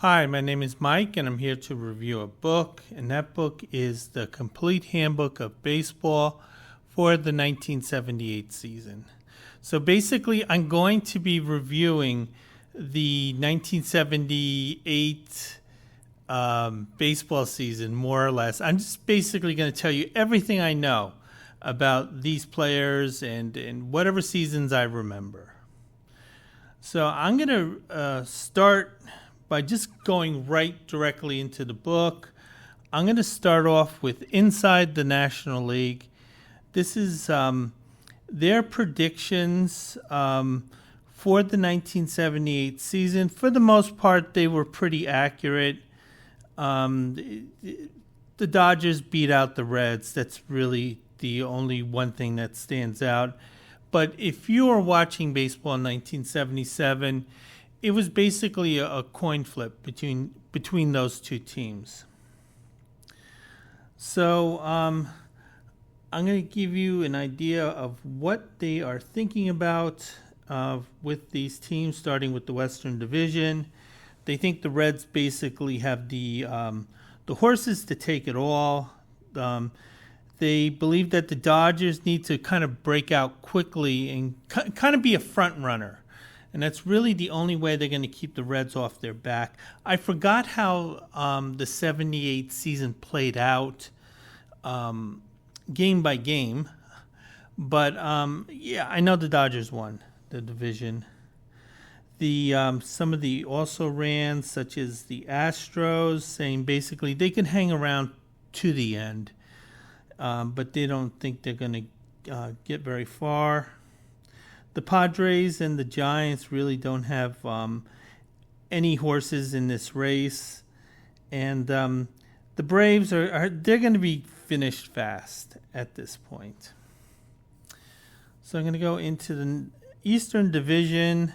Hi, my name is Mike, and I'm here to review a book, and that book is The Complete Handbook of Baseball for the 1978 season. So basically, I'm going to be reviewing the 1978 baseball season, more or less. I'm just basically going to tell you everything I know about these players and whatever seasons I remember. So I'm going to start by just going right directly into the book. I'm going to start off with Inside the National League. This is their predictions for the 1978 season. For the most part, they were pretty accurate. The Dodgers beat out the Reds. That's really the only one thing that stands out. But if you are watching baseball in 1977, it was basically a coin flip between those two teams. So I'm going to give you an idea of what they are thinking about with these teams, starting with the Western Division. They think the Reds basically have the horses to take it all. They believe that the Dodgers need to kind of break out quickly and kind of be a front runner. And that's really the only way they're going to keep the Reds off their back. I forgot how the 78 season played out game by game. But, yeah, I know the Dodgers won the division. Some of the also-rans, such as the Astros, saying basically they can hang around to the end. But they don't think they're going to get very far. The Padres and the Giants really don't have any horses in this race, and the Braves they're going to be finished fast at this point. So I'm going to go into the Eastern Division.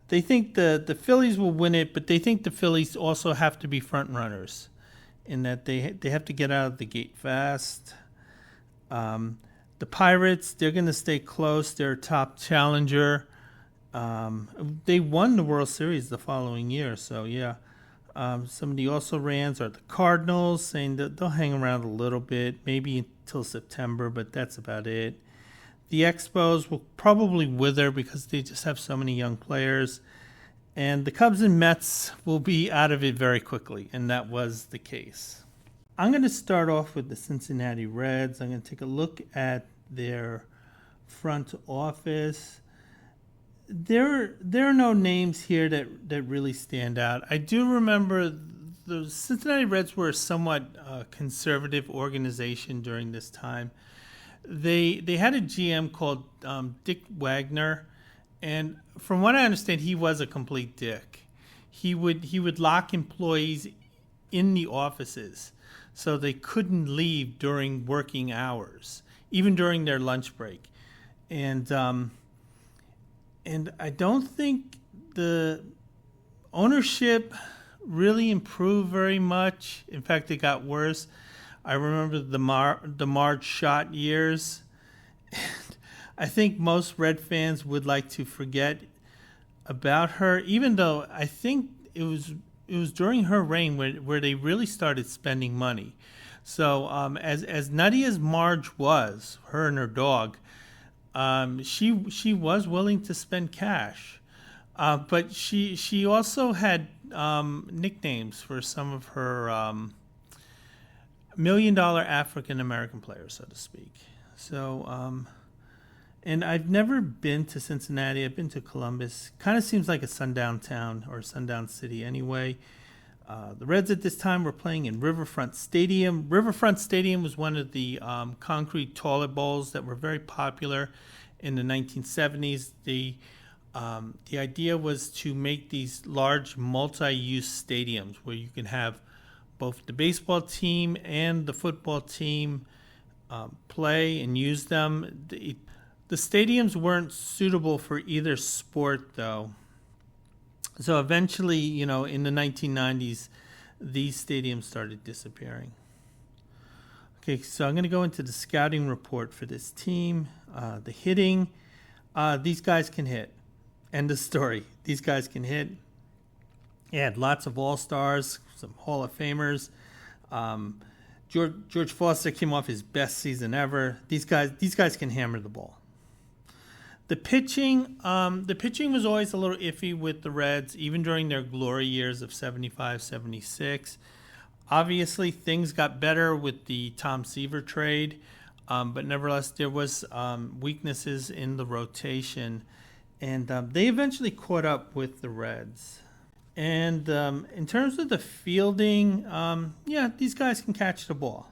They think the Phillies will win it, but they think the Phillies also have to be front runners in that they have to get out of the gate fast. The Pirates, they're going to stay close. They're a top challenger. They won the World Series the following year, so yeah. Some of the also-rans are the Cardinals, saying that they'll hang around a little bit, maybe until September, but that's about it. The Expos will probably wither because they just have so many young players. And the Cubs and Mets will be out of it very quickly, and that was the case. I'm going to start off with the Cincinnati Reds. I'm going to take a look at their front office. There are no names here that really stand out. I do remember the Cincinnati Reds were a somewhat conservative organization during this time. They had a GM called Dick Wagner, and from what I understand, he was a complete dick. He would lock employees in the offices so they couldn't leave during working hours, even during their lunch break. And I don't think the ownership really improved very much. In fact, it got worse. I remember the Marge Schott years. I think most Red fans would like to forget about her, even though I think it was during her reign where they really started spending money. So as nutty as Marge was, her and her dog, she was willing to spend cash. But she also had nicknames for some of her $1 million African American players, so to speak. So and I've never been to Cincinnati. I've been to Columbus. Kind of seems like a sundown town or a sundown city anyway. The Reds at this time were playing in Riverfront Stadium. Riverfront Stadium was one of the concrete toilet bowls that were very popular in the 1970s. The idea was to make these large multi-use stadiums where you can have both the baseball team and the football team play and use them. The stadiums weren't suitable for either sport, though. So eventually, in the 1990s, these stadiums started disappearing. Okay, so I'm going to go into the scouting report for this team. The hitting, these guys can hit. End of story. These guys can hit. He had lots of all-stars, some Hall of Famers. Um, George Foster came off his best season ever. These guys can hammer the ball. The pitching was always a little iffy with the Reds, even during their glory years of 75, 76. Obviously, things got better with the Tom Seaver trade, but nevertheless, there was weaknesses in the rotation, and they eventually caught up with the Reds. And in terms of the fielding, yeah, these guys can catch the ball.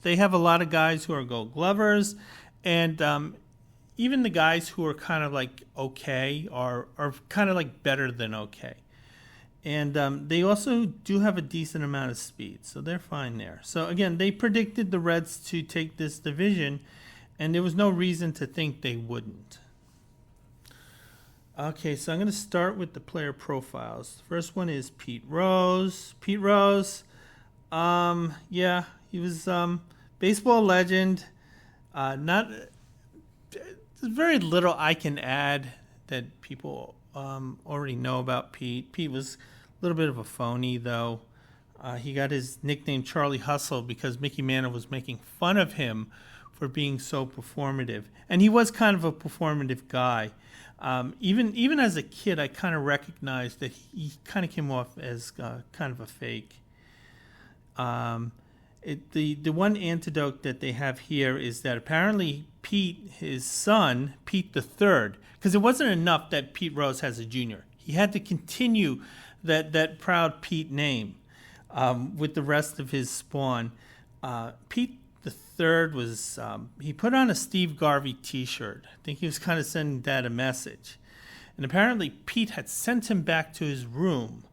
They have a lot of guys who are Gold Glovers, and even the guys who are kind of like okay are kind of like better than okay. And they also do have a decent amount of speed, so they're fine there. So again, they predicted the Reds to take this division, and there was no reason to think they wouldn't. Okay, so I'm going to start with the player profiles. The first one is Pete Rose. Pete Rose, yeah, he was baseball legend. Not There's very little I can add that people already know about Pete. Pete was a little bit of a phony, though. He got his nickname Charlie Hustle because Mickey Mantle was making fun of him for being so performative. And he was kind of a performative guy. Even as a kid, I kind of recognized that he kind of came off as kind of a fake. The one antidote that they have here is that apparently Pete, his son, Pete the Third, because it wasn't enough that Pete Rose has a junior. He had to continue that proud Pete name with the rest of his spawn. Pete the Third was he put on a Steve Garvey T-shirt. I think he was kind of sending Dad a message, and apparently Pete had sent him back to his room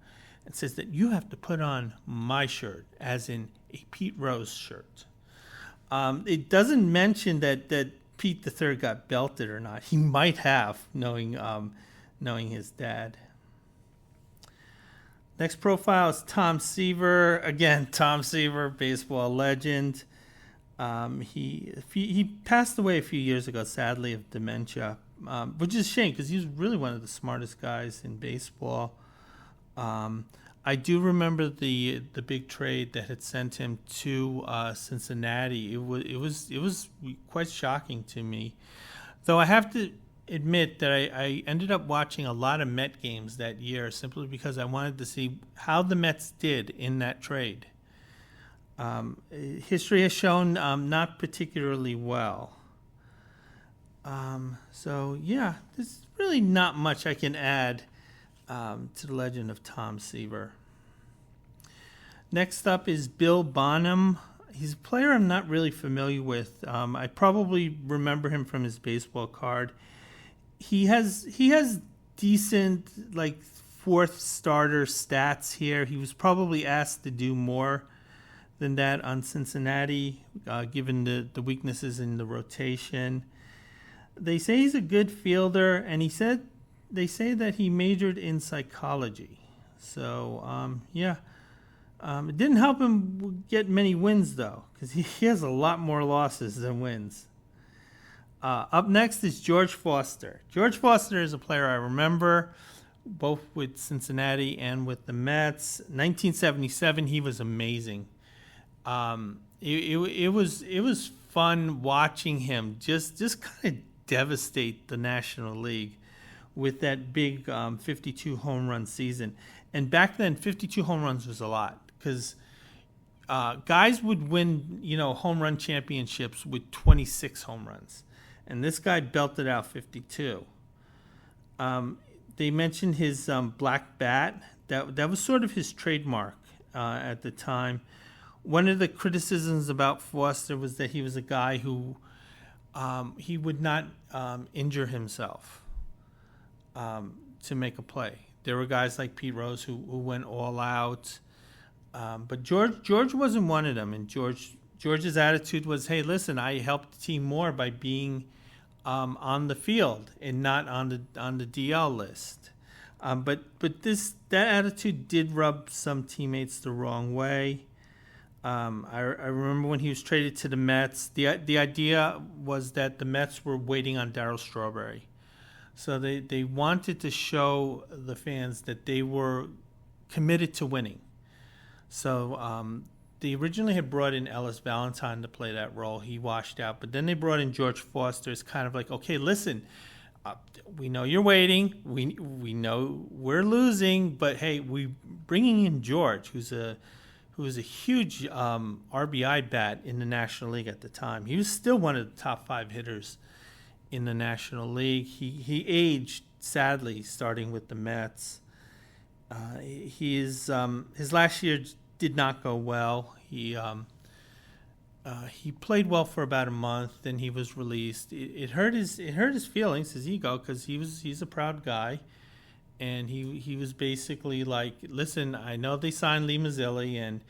and says that you have to put on my shirt, as in a Pete Rose shirt. It doesn't mention that Pete the Third got belted or not. He might have, knowing his dad. Next profile is Tom Seaver. Again, Tom Seaver, baseball legend. He passed away a few years ago, sadly, of dementia, which is a shame because he was really one of the smartest guys in baseball. I do remember the big trade that had sent him to Cincinnati. It was quite shocking to me, though I have to admit that I ended up watching a lot of Met games that year simply because I wanted to see how the Mets did in that trade. History has shown not particularly well. So yeah, there's really not much I can add to the legend of Tom Seaver. Next up is Bill Bonham. He's a player I'm not really familiar with. I probably remember him from his baseball card. He has decent, like, fourth starter stats here. He was probably asked to do more than that on Cincinnati, given the weaknesses in the rotation. They say he's a good fielder, and they say that he majored in psychology. So, yeah. It didn't help him get many wins, though, because he has a lot more losses than wins. Up next is George Foster. George Foster is a player I remember, both with Cincinnati and with the Mets. 1977, he was amazing. It was fun watching him just kind of devastate the National League with that big 52 home run season. And back then, 52 home runs was a lot because guys would win, home run championships with 26 home runs. And this guy belted out 52. They mentioned his black bat. That was sort of his trademark at the time. One of the criticisms about Foster was that he was a guy who he would not injure himself to make a play. There were guys like Pete Rose who went all out. But George wasn't one of them. And George's attitude was, hey, listen, I helped the team more by being on the field and not on the DL list. But that attitude did rub some teammates the wrong way. I remember when he was traded to the Mets, the idea was that the Mets were waiting on Darryl Strawberry. So they wanted to show the fans that they were committed to winning. So they originally had brought in Ellis Valentine to play that role. He washed out, but then they brought in George Foster. It's kind of like, okay, listen, we know you're waiting. We know we're losing, but hey, we bringing in George, who's a huge RBI bat in the National League at the time. He was still one of the top 5 hitters in the National League. He aged sadly, starting with the Mets. His last year did not go well. He played well for about a month, then he was released. It hurt his feelings, his ego, because he's a proud guy, and he was basically like, listen, I know they signed Lee Mazzilli, and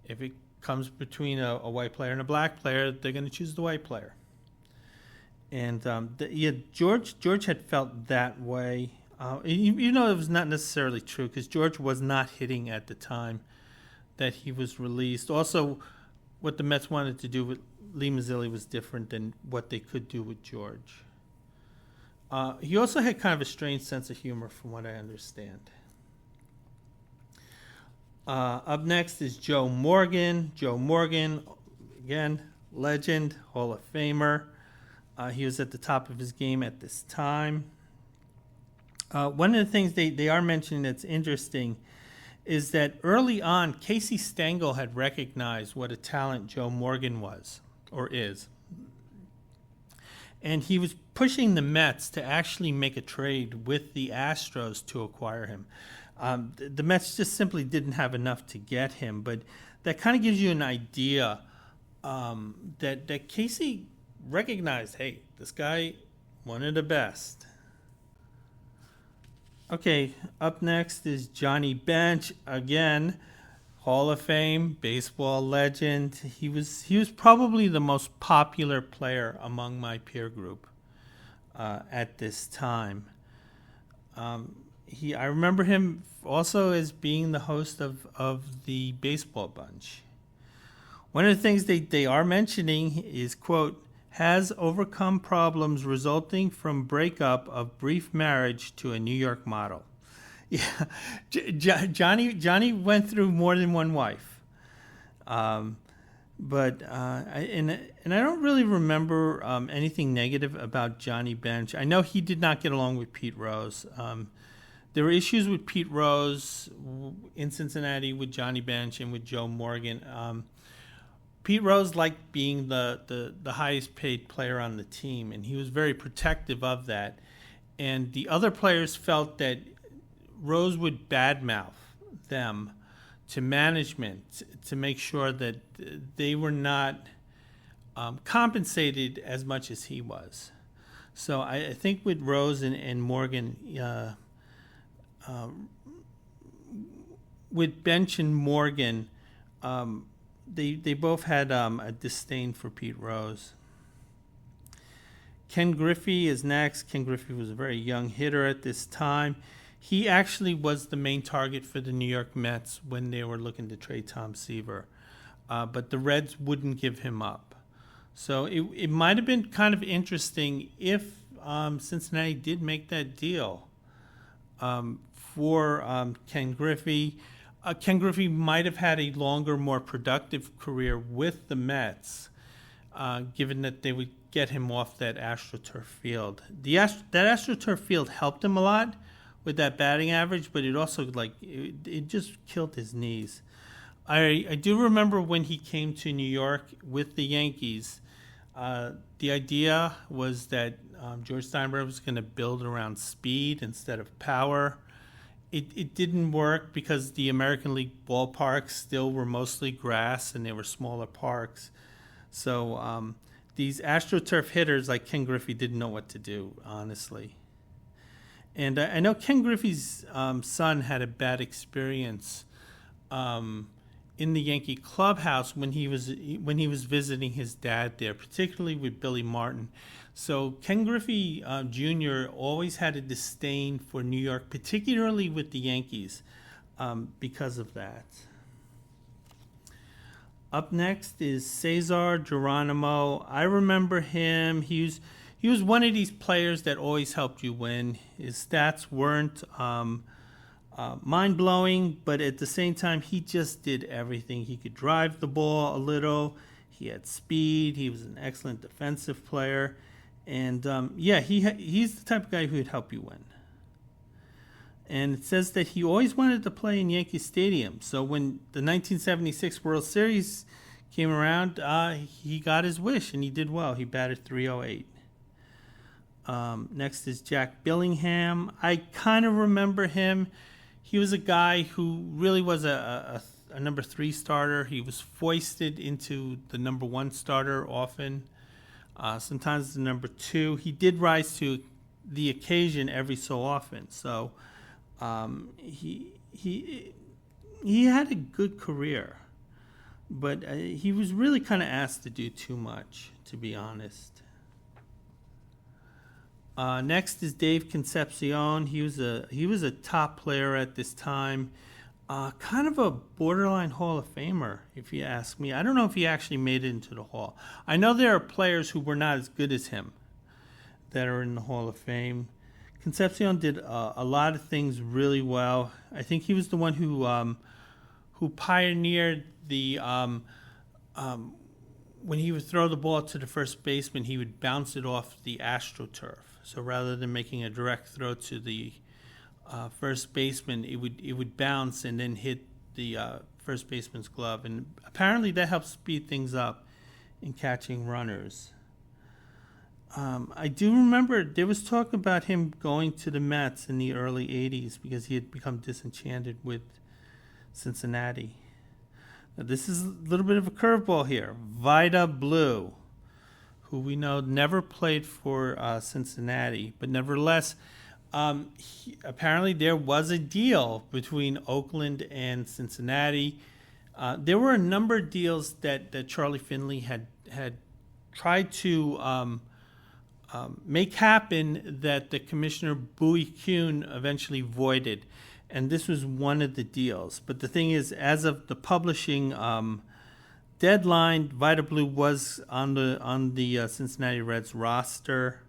if it comes between a white player and a black player, they're going to choose the white player. And George had felt that way. It was not necessarily true, because George was not hitting at the time that he was released. Also, what the Mets wanted to do with Lee Mazzilli was different than what they could do with George. He also had kind of a strange sense of humor, from what I understand. Up next is Joe Morgan. Joe Morgan, again, legend, Hall of Famer. He was at the top of his game at this time. One of the things they are mentioning that's interesting is that early on, Casey Stengel had recognized what a talent Joe Morgan was, or is. And he was pushing the Mets to actually make a trade with the Astros to acquire him. The Mets just simply didn't have enough to get him, but that kind of gives you an idea that Casey recognized, hey, this guy, one of the best. Okay, up next is Johnny Bench, again, Hall of Fame, baseball legend. He was probably the most popular player among my peer group at this time. I remember him also as being the host of the Baseball Bunch. One of the things they are mentioning is, quote, has overcome problems resulting from breakup of brief marriage to a New York model. Yeah, Johnny went through more than one wife, but I don't really remember anything negative about Johnny Bench. I know he did not get along with Pete Rose. There were issues with Pete Rose in Cincinnati with Johnny Bench and with Joe Morgan. Pete Rose liked being the highest paid player on the team, and he was very protective of that. And the other players felt that Rose would badmouth them to management to make sure that they were not compensated as much as he was. So I think with Rose and Morgan, with Bench and Morgan, they both had a disdain for Pete Rose. Ken Griffey is next. Ken Griffey was a very young hitter at this time. He actually was the main target for the New York Mets when they were looking to trade Tom Seaver. But the Reds wouldn't give him up. So it might have been kind of interesting if Cincinnati did make that deal for Ken Griffey. Ken Griffey might have had a longer, more productive career with the Mets, given that they would get him off that AstroTurf field. That AstroTurf field helped him a lot with that batting average, but it also it just killed his knees. I do remember when he came to New York with the Yankees. The idea was that George Steinbrenner was going to build around speed instead of power. It didn't work because the American League ballparks still were mostly grass and they were smaller parks. So these AstroTurf hitters like Ken Griffey didn't know what to do, honestly. And I know Ken Griffey's son had a bad experience in the Yankee clubhouse when he was visiting his dad there, particularly with Billy Martin. So Ken Griffey Jr. always had a disdain for New York, particularly with the Yankees, because of that. Up next is Cesar Geronimo. I remember him. He was one of these players that always helped you win. His stats weren't mind-blowing, but at the same time, he just did everything. He could drive the ball a little. He had speed. He was an excellent defensive player. And, he's the type of guy who would help you win. And it says that he always wanted to play in Yankee Stadium. So when the 1976 World Series came around, he got his wish, and he did well. He batted .308. Next is Jack Billingham. I kind of remember him. He was a guy who really was a number 3 starter. He was foisted into the number 1 starter often, sometimes the number 2. He did rise to the occasion every so often. So he had a good career, but he was really kind of asked to do too much, to be honest. Next is Dave Concepcion. He was a top player at this time, kind of a borderline Hall of Famer, if you ask me. I don't know if he actually made it into the Hall. I know there are players who were not as good as him that are in the Hall of Fame. Concepcion did a lot of things really well. I think he was the one who pioneered the when he would throw the ball to the first baseman, he would bounce it off the AstroTurf. So rather than making a direct throw to the first baseman, it would bounce and then hit the first baseman's glove. And apparently that helps speed things up in catching runners. I do remember there was talk about him going to the Mets in the early 80s because he had become disenchanted with Cincinnati. Now, this is a little bit of a curveball here. Vida Blue, who we know never played for Cincinnati, but nevertheless, apparently there was a deal between Oakland and Cincinnati. There were a number of deals that Charlie Finley had tried to make happen that the commissioner Bowie Kuhn eventually voided, and this was one of the deals. But the thing is, as of the publishing deadline, Vida Blue was on the Cincinnati Reds roster.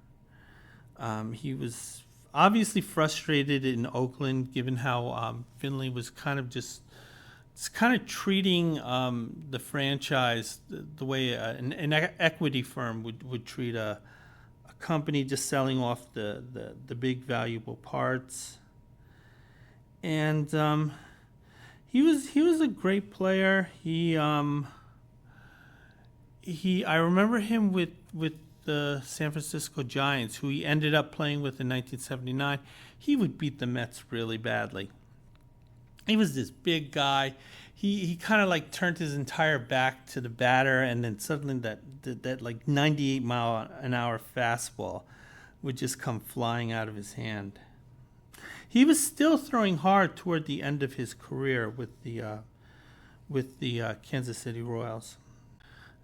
He was obviously frustrated in Oakland, given how Finley was kind of treating the franchise the way an equity firm would treat a company, just selling off the big valuable parts. And he was a great player. I remember him with the San Francisco Giants, who he ended up playing with in 1979. He would beat the Mets really badly. He was this big guy. He kind of like turned his entire back to the batter, and then suddenly that like 98-mile-an-hour fastball would just come flying out of his hand. He was still throwing hard toward the end of his career with the Kansas City Royals.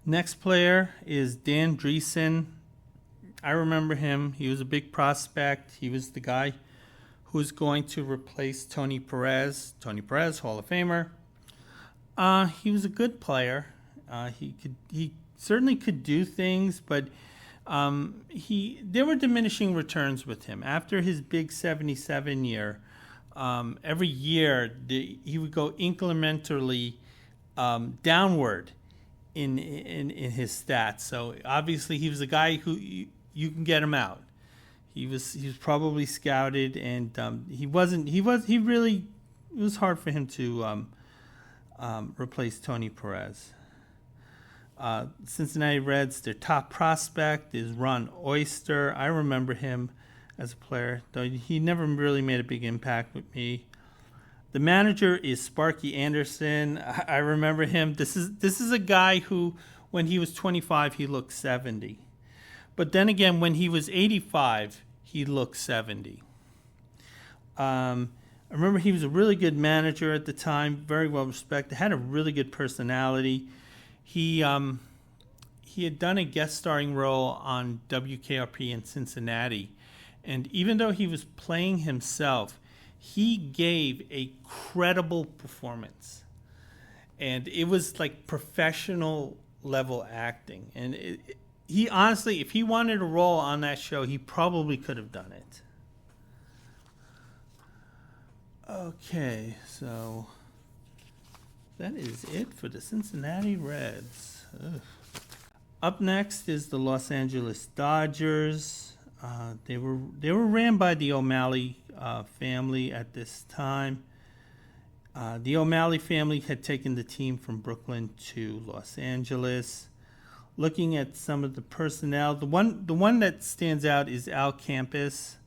Next player is Dan Dreesen. I remember him. He was a big prospect. He was the guy who was going to replace Tony Perez. Tony Perez, Hall of Famer. He was a good player. He certainly could do things, but there were diminishing returns with him. After his big 77 year, every year he would go incrementally downward in his stats. So obviously he was a guy who you can get him out. He was probably scouted, and it was hard for him to replace Tony Perez. Cincinnati Reds, their top prospect is Ron Oyster. I remember him as a player, though he never really made a big impact with me. The manager is Sparky Anderson. I remember him. This is a guy who, when he was 25, he looked 70. But then again, when he was 85, he looked 70. I remember he was a really good manager at the time, very well respected, had a really good personality. He had done a guest starring role on WKRP in Cincinnati, and even though he was playing himself, he gave a credible performance, and it was like professional level acting. And he honestly, if he wanted a role on that show, he probably could have done it. Okay, so that is it for the Cincinnati Reds. Ugh. Up next is the Los Angeles Dodgers. They were ran by the O'Malley family at this time. The O'Malley family had taken the team from Brooklyn to Los Angeles. Looking at some of the personnel, the one that stands out is Al Campos.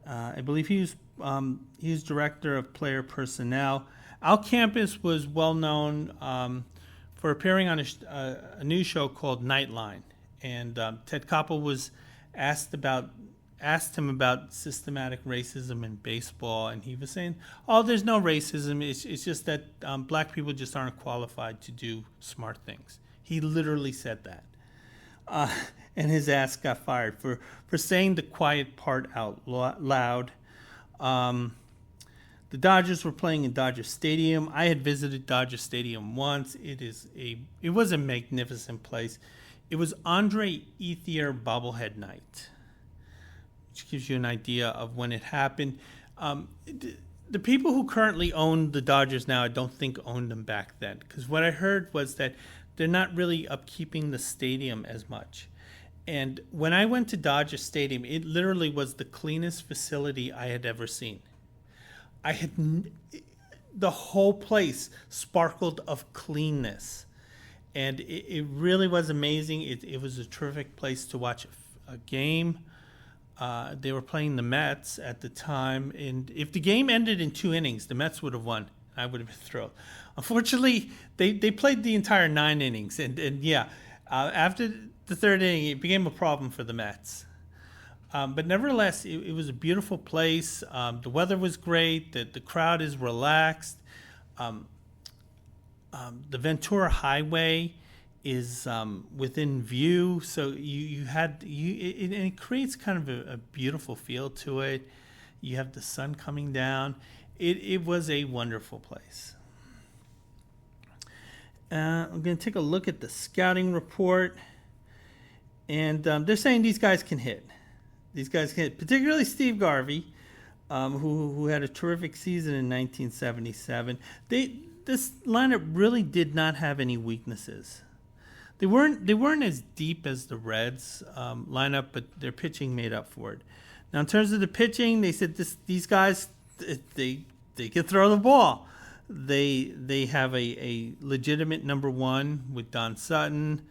I believe he was director of player personnel. Al Campos was well known for appearing on a news show called Nightline, and Ted Koppel was asked him about systematic racism in baseball, and he was saying, "Oh, there's no racism. It's just that black people just aren't qualified to do smart things." He literally said that, and his ass got fired for saying the quiet part out loud. The Dodgers were playing in Dodger Stadium. I had visited Dodger Stadium once. It was a magnificent place. It was Andre Ethier bobblehead night, which gives you an idea of when it happened. The people who currently own the Dodgers now, I don't think owned them back then, because what I heard was that they're not really upkeeping the stadium as much. And when I went to Dodger Stadium, it literally was the cleanest facility I had ever seen. The whole place sparkled of cleanness, and it really was amazing. It was a terrific place to watch a game. They were playing the Mets at the time, and if the game ended in 2 innings, the Mets would have won. I would have been thrilled. Unfortunately, they played the entire 9 innings, and after the 3rd inning, it became a problem for the Mets. But nevertheless, it was a beautiful place. The weather was great. The crowd is relaxed. The Ventura Highway is within view, so it creates kind of a beautiful feel to it. You have the sun coming down. It was a wonderful place. I'm going to take a look at the scouting report, and they're saying these guys can hit. These guys can hit, particularly Steve Garvey, who had a terrific season in 1977. This lineup really did not have any weaknesses. They weren't as deep as the Reds lineup, but their pitching made up for it. Now, in terms of the pitching, they said these guys they can throw the ball. They have a legitimate number one with Don Sutton.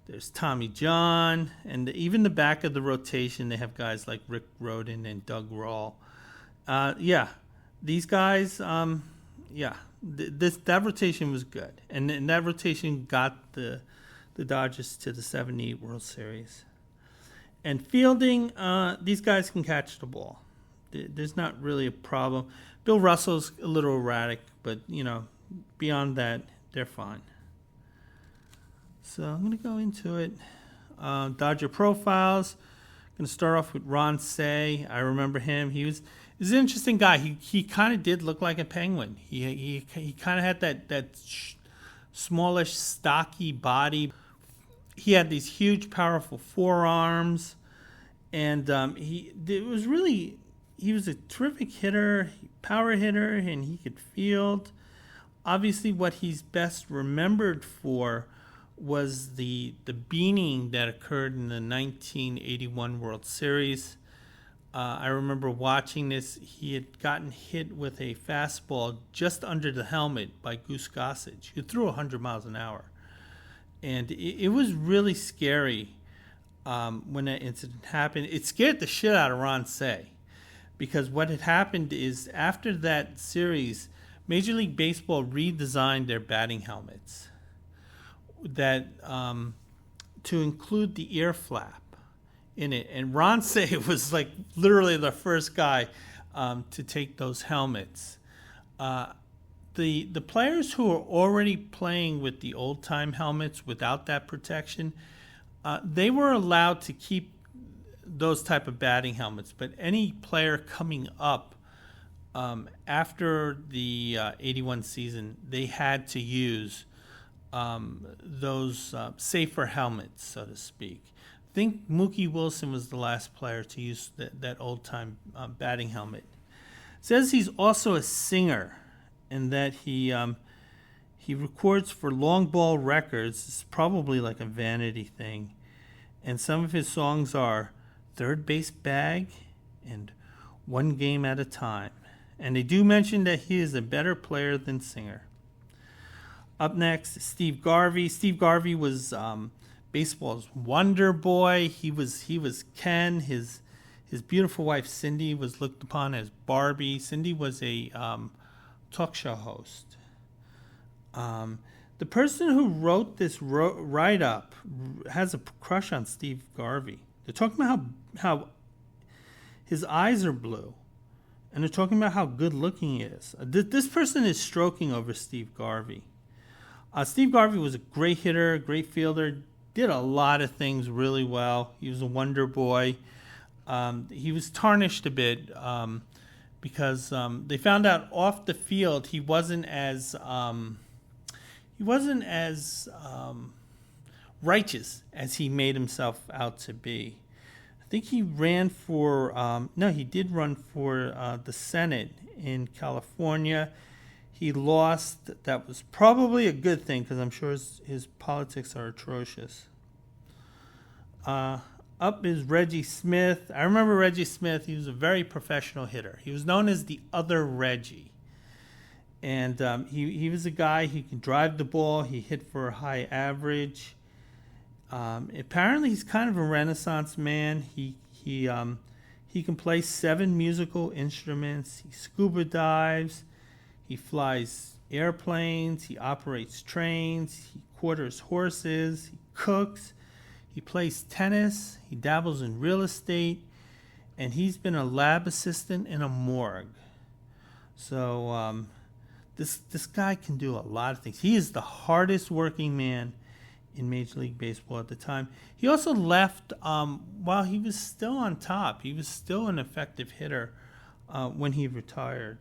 There's Tommy John, and even the back of the rotation, they have guys like Rick Rhoden and Doug Rawl. These guys, that rotation was good, and that rotation got the Dodgers to the '78 World Series. And fielding, these guys can catch the ball. There's not really a problem. Bill Russell's a little erratic, but beyond that, they're fine. So I'm going to go into it. Dodger profiles. I'm going to start off with Ron Cey. I remember him. He's an interesting guy. He kind of did look like a penguin. He kind of had that smallish, stocky body. He had these huge, powerful forearms, and he was a terrific hitter, power hitter, and he could field. Obviously, what he's best remembered for was the beating that occurred in the 1981 World Series. I remember watching this. He had gotten hit with a fastball just under the helmet by Goose Gossage, who threw 100 miles an hour. And it was really scary when that incident happened. It scared the shit out of Ron Cey, because what had happened is after that series, Major League Baseball redesigned their batting helmets that to include the ear flap in it, and Ron Cey was like literally the first guy to take those helmets. The players who are already playing with the old time helmets without that protection, they were allowed to keep those type of batting helmets, but any player coming up after the 81 season, they had to use those safer helmets, so to speak. I think Mookie Wilson was the last player to use that old-time batting helmet. Says he's also a singer, and that he records for Long Ball Records. It's probably like a vanity thing. And some of his songs are Third Base Bag and One Game at a Time. And they do mention that he is a better player than singer. Up next, Steve Garvey. Steve Garvey was baseball's wonder boy. He was Ken. His beautiful wife Cindy was looked upon as Barbie. Cindy was a talk show host. The person who wrote this write-up has a crush on Steve Garvey. They're talking about how his eyes are blue, and they're talking about how good-looking he is. This person is stroking over Steve Garvey. Steve Garvey was a great hitter, great fielder, did a lot of things really well. He was a wonder boy. He was tarnished a bit because they found out off the field he wasn't as righteous as he made himself out to be. I think he ran for he did run for the Senate in California. He lost. That was probably a good thing because I'm sure his politics are atrocious. Up is Reggie Smith. I remember Reggie Smith. He was a very professional hitter. He was known as the other Reggie. And he was a guy who could drive the ball. He hit for a high average. Apparently, he's kind of a Renaissance man. He can play 7 musical instruments. He scuba dives. He flies airplanes. He operates trains. He quarters horses. He cooks. He plays tennis. He dabbles in real estate. And he's been a lab assistant in a morgue. So this guy can do a lot of things. He is the hardest working man in Major League Baseball at the time. He also left while he was still on top. He was still an effective hitter when he retired.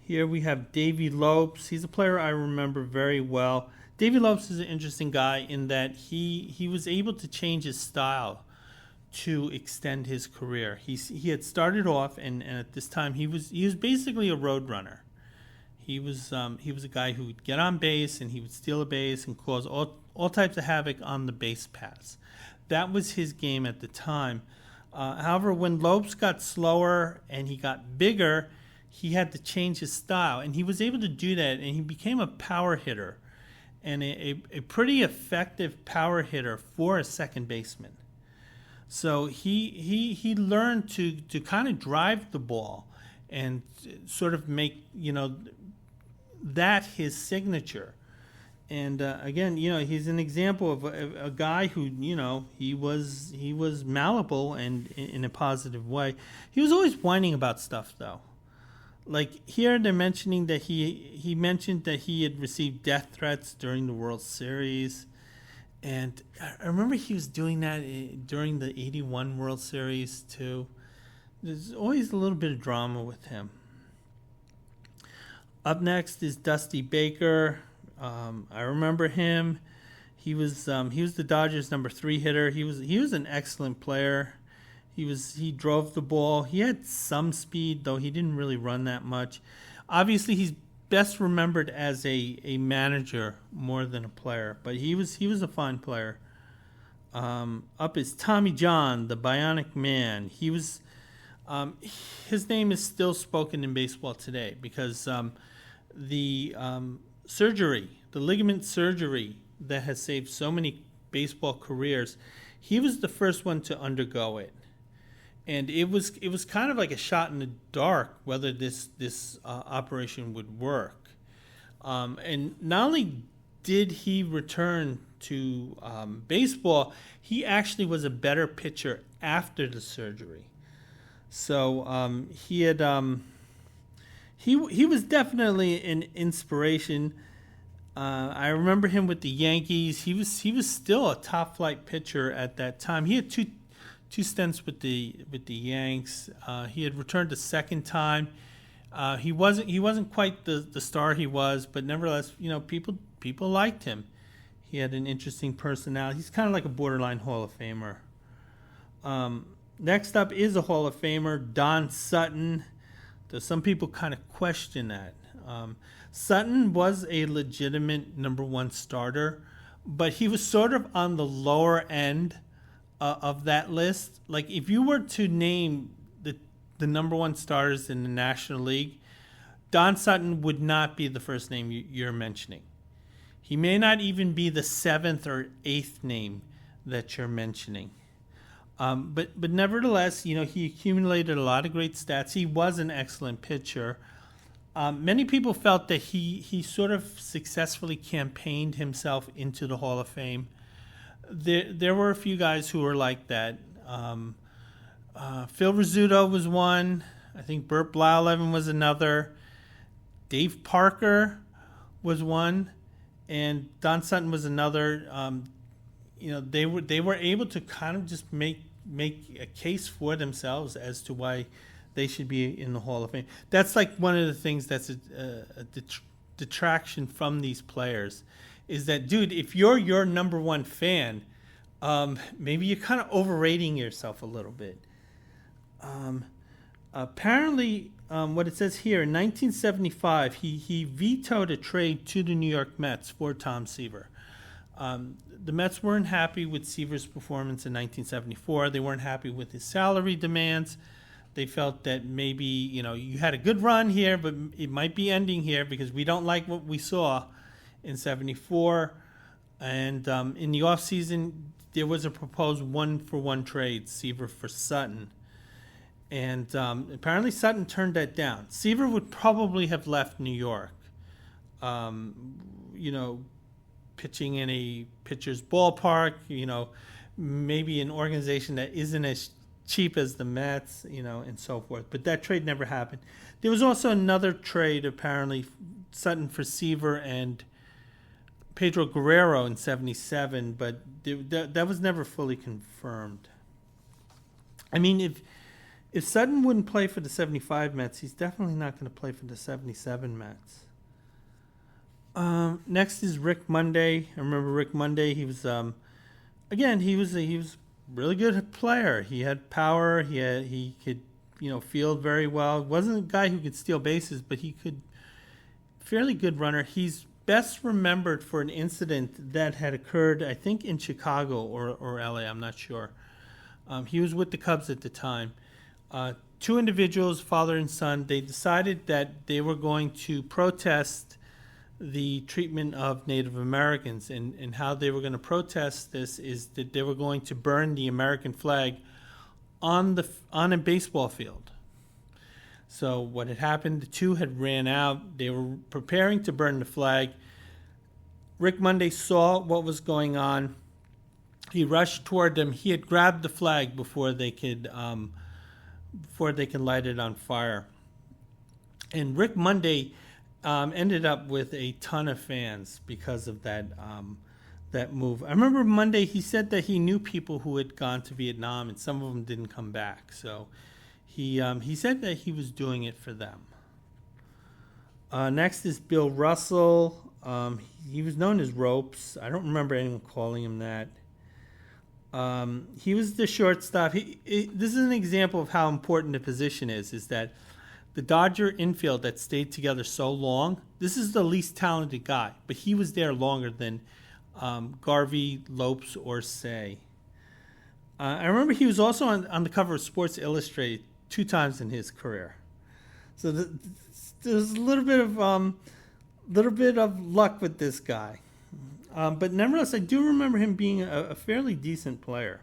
Here we have Davey Lopes. He's a player I remember very well. Davey Lopes is an interesting guy in that he was able to change his style to extend his career. He had started off, and at this time he was basically a road runner. He was a guy who would get on base and he would steal a base and cause all types of havoc on the base paths. That was his game at the time. However, when Lopes got slower and he got bigger, he had to change his style, and he was able to do that, and he became a power hitter and a pretty effective power hitter for a second baseman. So he learned to kind of drive the ball and sort of make that his signature. And again, he's an example of a guy who he was malleable and in a positive way. He was always whining about stuff though. Like here, they're mentioning that he mentioned that he had received death threats during the World Series. And I remember he was doing that during the 81 World Series, too. There's always a little bit of drama with him. Up next is Dusty Baker. I remember him. He was the Dodgers' number 3 hitter. He was an excellent player. He drove the ball. He had some speed, though he didn't really run that much. Obviously, he's best remembered as a manager more than a player, but he was a fine player. Up is Tommy John, the Bionic Man. He was his name is still spoken in baseball today because the ligament surgery that has saved so many baseball careers, he was the first one to undergo it. And it was kind of like a shot in the dark whether this operation would work. And not only did he return to baseball, he actually was a better pitcher after the surgery. So he was definitely an inspiration. I remember him with the Yankees. He was still a top flight pitcher at that time. He had two stints with the Yanks. He had returned a second time. He wasn't quite the star he was, but nevertheless, people liked him. He had an interesting personality. He's kind of like a borderline Hall of Famer. Next up is a Hall of Famer, Don Sutton. Though some people kind of question that. Sutton was a legitimate number one starter, but he was sort of on the lower end of that list. Like if you were to name the number one starters in the National League, Don Sutton would not be the first name you're mentioning. He may not even be the seventh or eighth name that you're mentioning. But nevertheless, he accumulated a lot of great stats. He was an excellent pitcher. Many people felt that he sort of successfully campaigned himself into the Hall of Fame. There were a few guys who were like that. Phil Rizzuto was one. I think Burt Blyleven was another. Dave Parker was one, and Don Sutton was another. They were able to kind of just make a case for themselves as to why they should be in the Hall of Fame. That's like one of the things that's a detraction from these players, is that, dude, if you're your number one fan, maybe you're kind of overrating yourself a little bit. Apparently, what it says here, in 1975, he vetoed a trade to the New York Mets for Tom Seaver. The Mets weren't happy with Seaver's performance in 1974. They weren't happy with his salary demands. They felt that maybe, you had a good run here, but it might be ending here because we don't like what we saw in 74. And in the offseason, there was a proposed 1-for-1 trade, Seaver for Sutton. And apparently Sutton turned that down. Seaver would probably have left New York, pitching in a pitcher's ballpark, maybe an organization that isn't as cheap as the Mets, and so forth. But that trade never happened. There was also another trade, apparently, Sutton for Seaver and Pedro Guerrero in 77, but that was never fully confirmed. I mean, if Sutton wouldn't play for the 75 Mets, he's definitely not going to play for the 77 Mets. Next is Rick Monday. I remember Rick Monday. He was, he was a really good player. He had power. He could, field very well. Wasn't a guy who could steal bases, but he could, fairly good runner. He's best remembered for an incident that had occurred, I think, in Chicago or LA. I'm not sure. He was with the Cubs at the time. Two individuals, father and son, they decided that they were going to protest the treatment of Native Americans, and how they were going to protest this is that they were going to burn the American flag on a baseball field. So what had happened, the two had ran out. They were preparing to burn the flag. Rick Monday saw what was going on. He rushed toward them. He had grabbed the flag before they could light it on fire. And Rick Monday ended up with a ton of fans because of that move. I remember Monday, he said that he knew people who had gone to Vietnam, and some of them didn't come back. So he said that he was doing it for them. Next is Bill Russell. He was known as Ropes. I don't remember anyone calling him that. He was the shortstop. This is an example of how important the position is that the Dodger infield that stayed together so long, this is the least talented guy, but he was there longer than Garvey, Lopes, or Say. I remember he was also on the cover of Sports Illustrated 2 times in his career. So there's a little bit of luck with this guy. But nevertheless, I do remember him being a fairly decent player.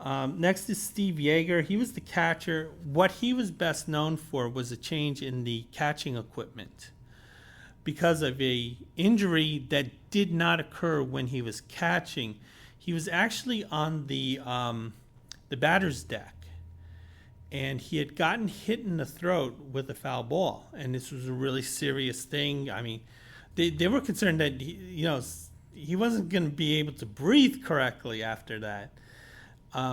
Next is Steve Yeager. He was the catcher. What he was best known for was a change in the catching equipment because of a injury that did not occur when he was catching. He was actually on the batter's deck, and he had gotten hit in the throat with a foul ball, and this was a really serious thing. I mean, they were concerned that he wasn't going to be able to breathe correctly after that.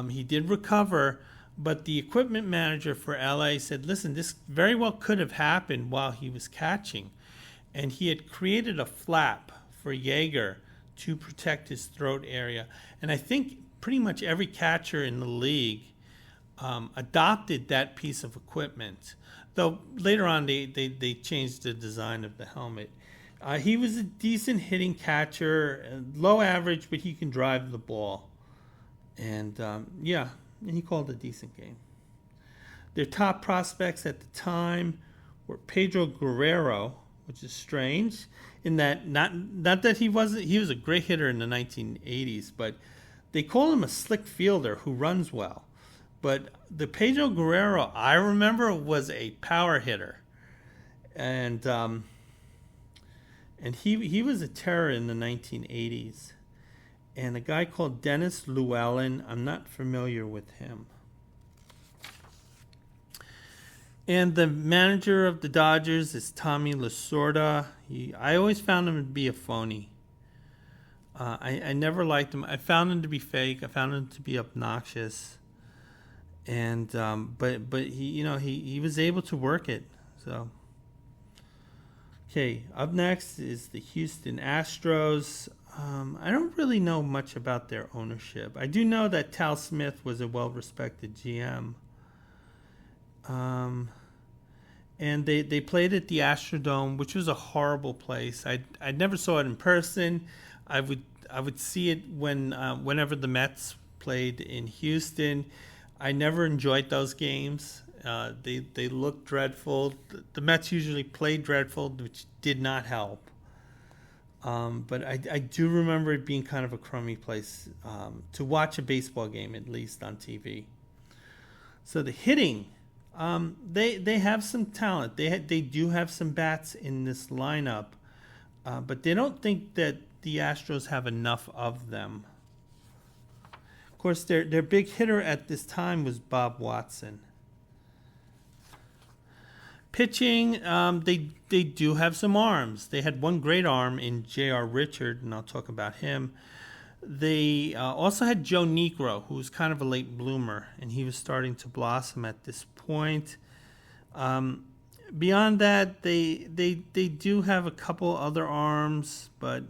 He did recover, but the equipment manager for LA said, listen, this very well could have happened while he was catching. And he had created a flap for Yeager to protect his throat area. And I think pretty much every catcher in the league adopted that piece of equipment. Though later on they changed the design of the helmet. He was a decent hitting catcher, low average, but he can drive the ball. And and he called a decent game. Their top prospects at the time were Pedro Guerrero, which is strange, in that not that he was a great hitter in the 1980s, but they call him a slick fielder who runs well. But the Pedro Guerrero I remember was a power hitter, and he was a terror in the 1980s. And a guy called Dennis Llewellyn, I'm not familiar with him. And the manager of the Dodgers is Tommy Lasorda. I always found him to be a phony. I never liked him. I found him to be fake. I found him to be obnoxious. And but he was able to work it. So okay, up next is the Houston Astros. I don't really know much about their ownership. I do know that Tal Smith was a well-respected GM. And they played at the Astrodome, which was a horrible place. I never saw it in person. I would see it whenever the Mets played in Houston. I never enjoyed those games. They looked dreadful. The Mets usually played dreadful, which did not help. But I do remember it being kind of a crummy place to watch a baseball game, at least on TV. So the hitting, they have some talent. They do have some bats in this lineup, but they don't think that the Astros have enough of them. Of course, their big hitter at this time was Bob Watson. Pitching, they do have some arms. They had one great arm in J.R. Richard, and I'll talk about him. They also had Joe Negro, who was kind of a late bloomer, and he was starting to blossom at this point. Beyond that, they do have a couple other arms, but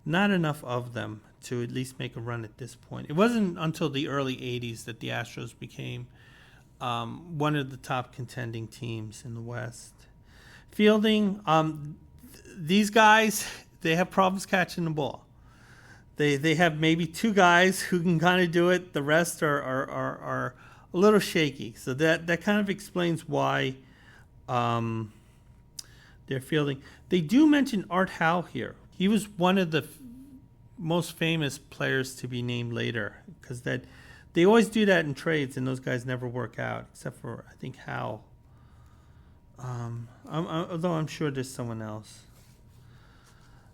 not enough of them to at least make a run at this point. It wasn't until the early 80s that the Astros became one of the top contending teams in the West. Fielding, these guys, they have problems catching the ball. They have maybe two guys who can kind of do it. The rest are a little shaky. So that kind of explains why they're fielding. They do mention Art Howe here. He was one of the most famous players to be named later, because they always do that in trades, and those guys never work out, except for, I think, Howe. Although I'm sure there's someone else.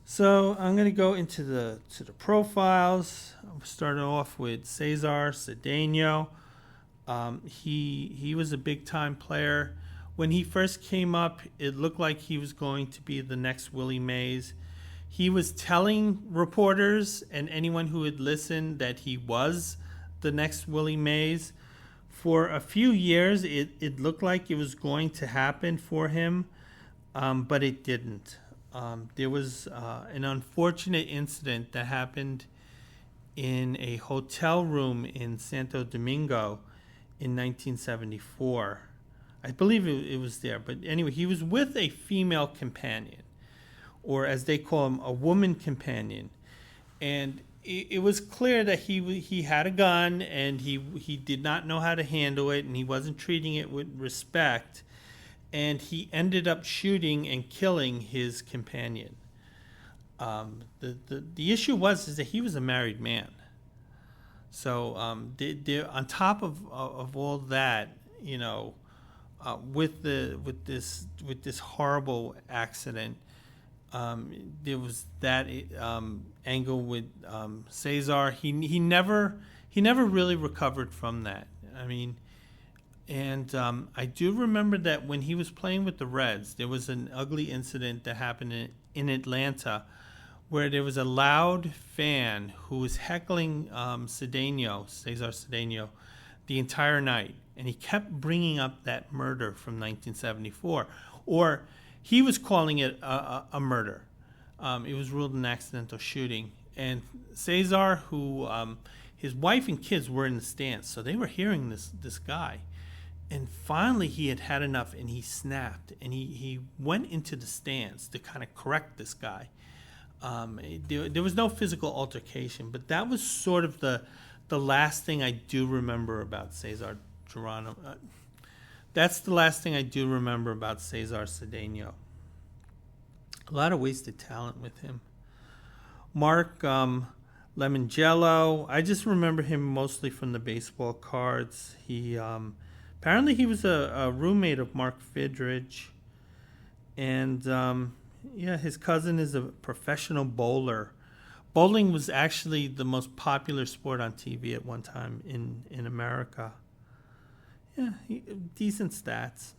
So I'm going to go into the profiles. I'm starting off with Cesar Cedeno. He was a big-time player. When he first came up, it looked like he was going to be the next Willie Mays. He was telling reporters and anyone who had listened that he was the next Willie Mays. For a few years, it looked like it was going to happen for him, but it didn't. There was an unfortunate incident that happened in a hotel room in Santo Domingo in 1974. I believe it was there. But anyway, he was with a female companion, or as they call him, a woman companion. And it was clear that he had a gun, and he did not know how to handle it, and he wasn't treating it with respect. And he ended up shooting and killing his companion. The issue was that he was a married man. So on top of all that, with this horrible accident, there was that angle with Cesar. He never really recovered from that. I mean. And I do remember that when he was playing with the Reds, there was an ugly incident that happened in Atlanta where there was a loud fan who was heckling Cesar Cedeno, the entire night. And he kept bringing up that murder from 1974. Or he was calling it a murder. It was ruled an accidental shooting. And Cesar, who his wife and kids were in the stands, so they were hearing this guy. And finally he had enough, and he snapped, and he went into the stands to kind of correct this guy. There was no physical altercation, but that was sort of the last thing I do remember about Cesar Geronimo. That's the last thing I do remember about Cesar Cedeno. A lot of wasted talent with him. Mark Lemongello, I just remember him mostly from the baseball cards. He apparently he was a roommate of Mark Fidrych, and his cousin is a professional bowler. Bowling was actually the most popular sport on TV at one time in America. Yeah, decent stats.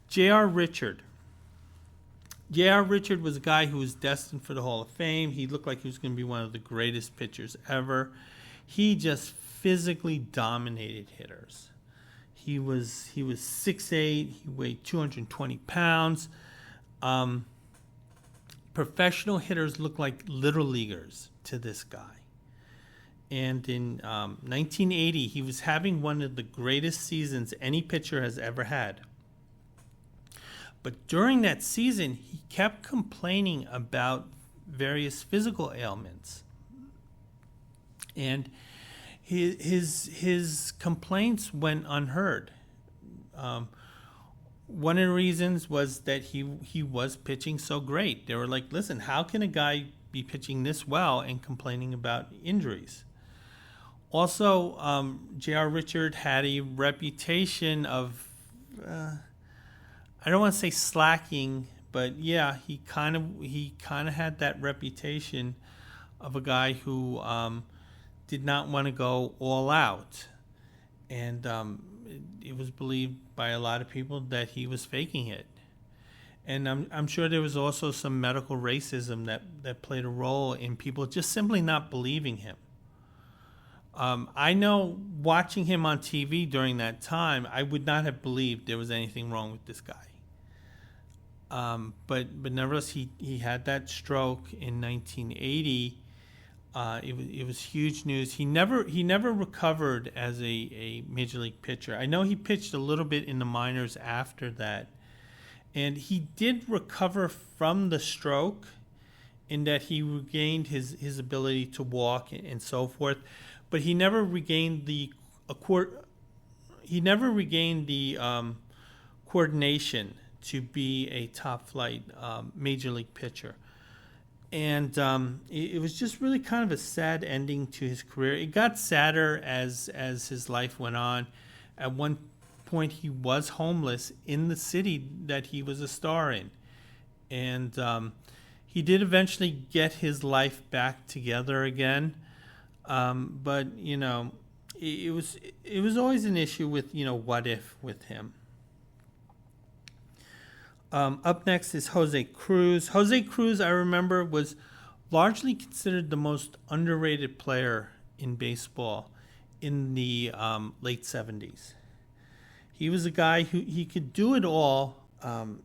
J.R. Richard. J.R. Richard was a guy who was destined for the Hall of Fame. He looked like he was going to be one of the greatest pitchers ever. He just physically dominated hitters. He was 6'8", he weighed 220 pounds. Professional hitters look like little leaguers to this guy. And in 1980, he was having one of the greatest seasons any pitcher has ever had. But during that season, he kept complaining about various physical ailments. And his complaints went unheard. One of the reasons was that he was pitching so great. They were like, listen, how can a guy be pitching this well and complaining about injuries? Also, J.R. Richard had a reputation of, I don't want to say slacking, but yeah, he kind of had that reputation of a guy who did not want to go all out, and it was believed by a lot of people that he was faking it. And I'm sure there was also some medical racism that played a role in people just simply not believing him. I know watching him on TV during that time, I would not have believed there was anything wrong with this guy. But nevertheless, he had that stroke in 1980. It was huge news. He never recovered as a major league pitcher. I know he pitched a little bit in the minors after that, and he did recover from the stroke in that he regained his ability to walk and so forth. But he never regained the coordination to be a top flight major league pitcher, and it was just really kind of a sad ending to his career. It got sadder as his life went on. At one point, he was homeless in the city that he was a star in, and he did eventually get his life back together again. But it was always an issue with what if with him. Up next is Jose Cruz. Jose Cruz, I remember, was largely considered the most underrated player in baseball in the late 70s. He was a guy who he could do it all.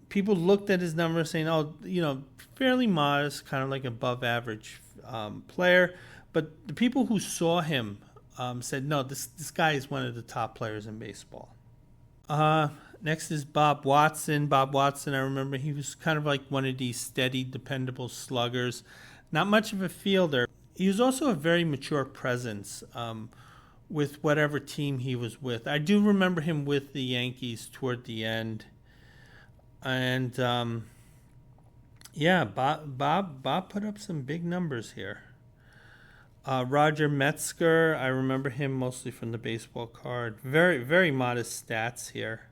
People looked at his numbers saying, fairly modest, kind of like above average player. But the people who saw him said, no, this guy is one of the top players in baseball. Next is Bob Watson. Bob Watson, I remember he was kind of like one of these steady, dependable sluggers. Not much of a fielder. He was also a very mature presence with whatever team he was with. I do remember him with the Yankees toward the end. And, Bob put up some big numbers here. Roger Metzger, I remember him mostly from the baseball card. Very, very modest stats here.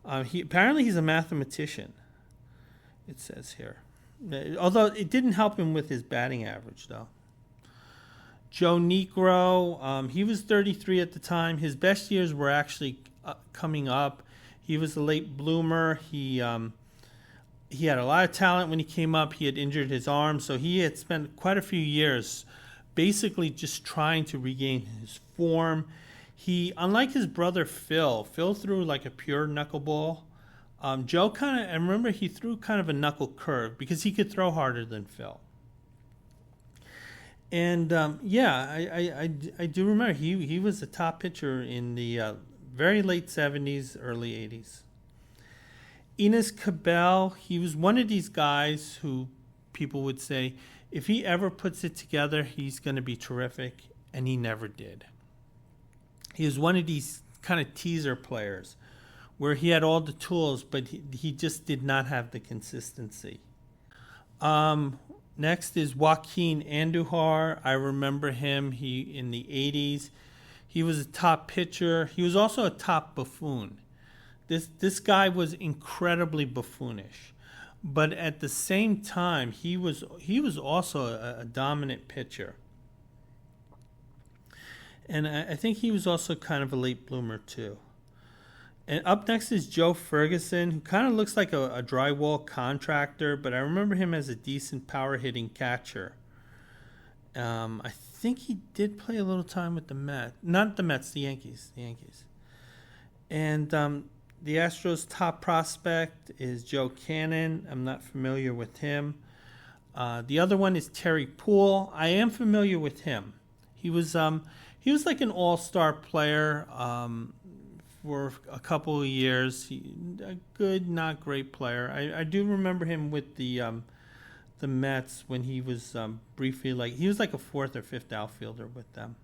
Apparently he's a mathematician, it says here. Although it didn't help him with his batting average, though. Joe Negro, he was 33 at the time. His best years were actually coming up. He was a late bloomer. He had a lot of talent when he came up. He had injured his arm, so he had spent quite a few years basically just trying to regain his form. He, unlike his brother Phil threw like a pure knuckleball. Joe I remember he threw kind of a knuckle curve because he could throw harder than Phil. And yeah, I do remember he was a top pitcher in the very late 70s, early 80s. Enos Cabell, he was one of these guys who people would say, if he ever puts it together, he's going to be terrific, and he never did. He was one of these kind of teaser players where he had all the tools, but he just did not have the consistency. Next is Joaquin Andujar. I remember him. He in the 80s. He was a top pitcher. He was also a top buffoon. This guy was incredibly buffoonish, but at the same time, he was also a dominant pitcher. And I think he was also kind of a late bloomer too. And up next is Joe Ferguson, who kind of looks like a drywall contractor, but I remember him as a decent power hitting catcher. I think he did play a little time with the Mets. Not the Mets, the Yankees. The Yankees. And the Astros' top prospect is Joe Cannon. I'm not familiar with him. The other one is Terry Poole. I am familiar with him. He was like an all-star player for a couple of years. A good, not great player. I do remember him with the Mets when he was briefly he was like a fourth or fifth outfielder with them.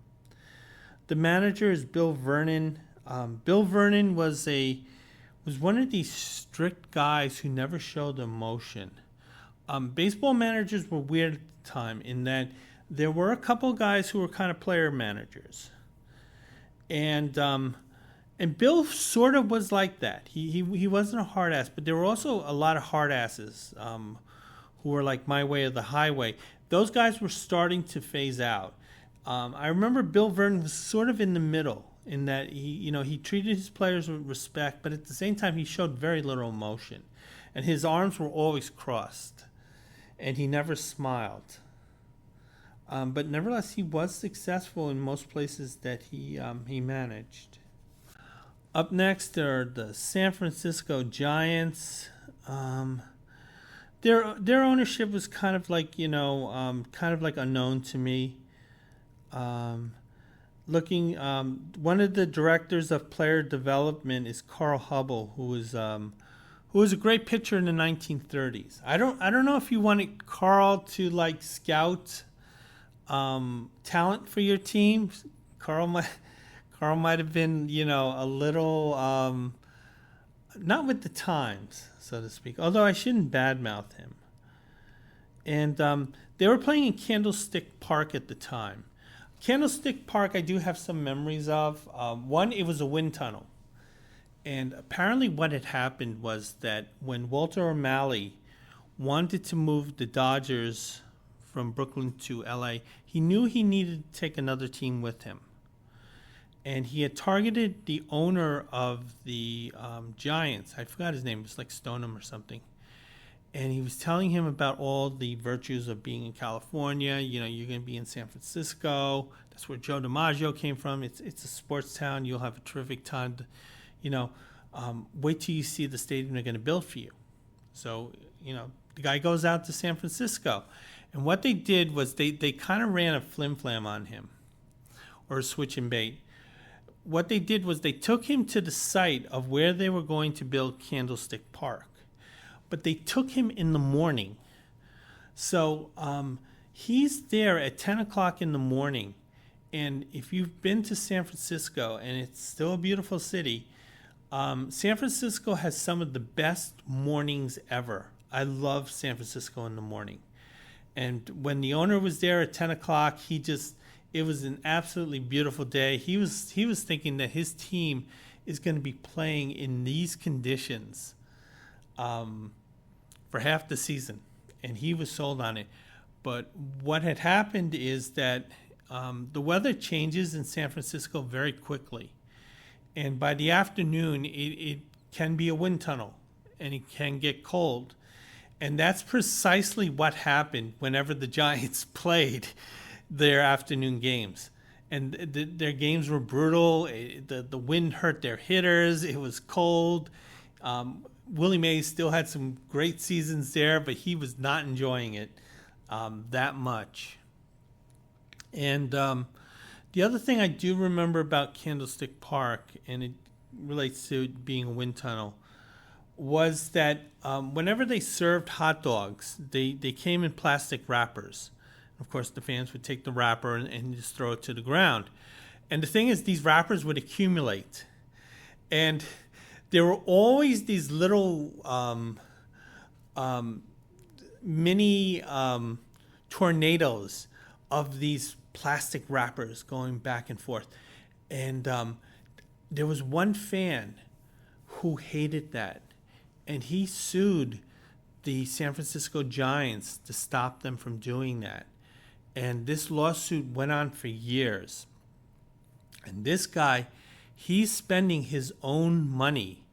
The manager is Bill Vernon. Bill Vernon was one of these strict guys who never showed emotion. Baseball managers were weird at the time in that there were a couple guys who were kind of player managers, and Bill sort of was like that. He wasn't a hard ass, but there were also a lot of hard asses who were like my way or the highway. Those guys were starting to phase out. I remember Bill Vernon was sort of in the middle in that he treated his players with respect, but at the same time he showed very little emotion, and his arms were always crossed, and he never smiled. But nevertheless, he was successful in most places that he managed. Up next are the San Francisco Giants. Their ownership was kind of like unknown to me. One of the directors of player development is Carl Hubble, who was a great pitcher in the 1930s. I don't know if you wanted Carl to scout talent for your team. Carl might have been a little not with the times, so to speak. Although I shouldn't badmouth him. And they were playing in Candlestick Park at the time. Candlestick Park, I do have some memories of. One, it was a wind tunnel. And apparently what had happened was that when Walter O'Malley wanted to move the Dodgers from Brooklyn to LA, he knew he needed to take another team with him. And he had targeted the owner of the Giants. I forgot his name. It was like Stoneham or something. And he was telling him about all the virtues of being in California. You're going to be in San Francisco. That's where Joe DiMaggio came from. It's a sports town. You'll have a terrific time. Wait till you see the stadium they're going to build for you. So, the guy goes out to San Francisco. And what they did was they kind of ran a flim-flam on him, or a switch and bait. What they did was they took him to the site of where they were going to build Candlestick Park. But they took him in the morning. So he's there at 10 o'clock in the morning. And if you've been to San Francisco, and it's still a beautiful city, San Francisco has some of the best mornings ever. I love San Francisco in the morning. And when the owner was there at 10 o'clock, it was an absolutely beautiful day. He was thinking that his team is going to be playing in these conditions for half the season, and he was sold on it. But what had happened is that the weather changes in San Francisco very quickly, and by the afternoon it can be a wind tunnel, and it can get cold. And that's precisely what happened whenever the Giants played their afternoon games. And their games were brutal. The wind hurt their hitters. It was cold. Willie Mays still had some great seasons there, but he was not enjoying it that much. And the other thing I do remember about Candlestick Park, and it relates to it being a wind tunnel, was that whenever they served hot dogs, they came in plastic wrappers. Of course, the fans would take the wrapper and just throw it to the ground. And the thing is, these wrappers would accumulate. And there were always these little mini tornadoes of these plastic wrappers going back and forth. And there was one fan who hated that. And he sued the San Francisco Giants to stop them from doing that. And this lawsuit went on for years. And this guy, he's spending his own money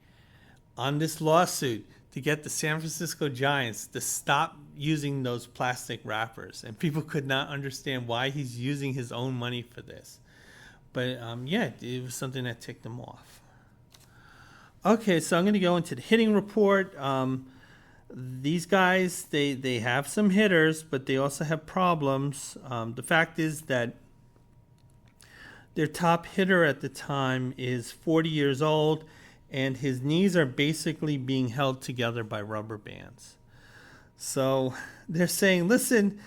on this lawsuit to get the San Francisco Giants to stop using those plastic wrappers. And people could not understand why he's using his own money for this. But yeah, it was something that ticked him off. Okay, so I'm going to go into the hitting report. These guys, they have some hitters, but they also have problems. The fact is that their top hitter at the time is 40 years old, and his knees are basically being held together by rubber bands. So they're saying, listen,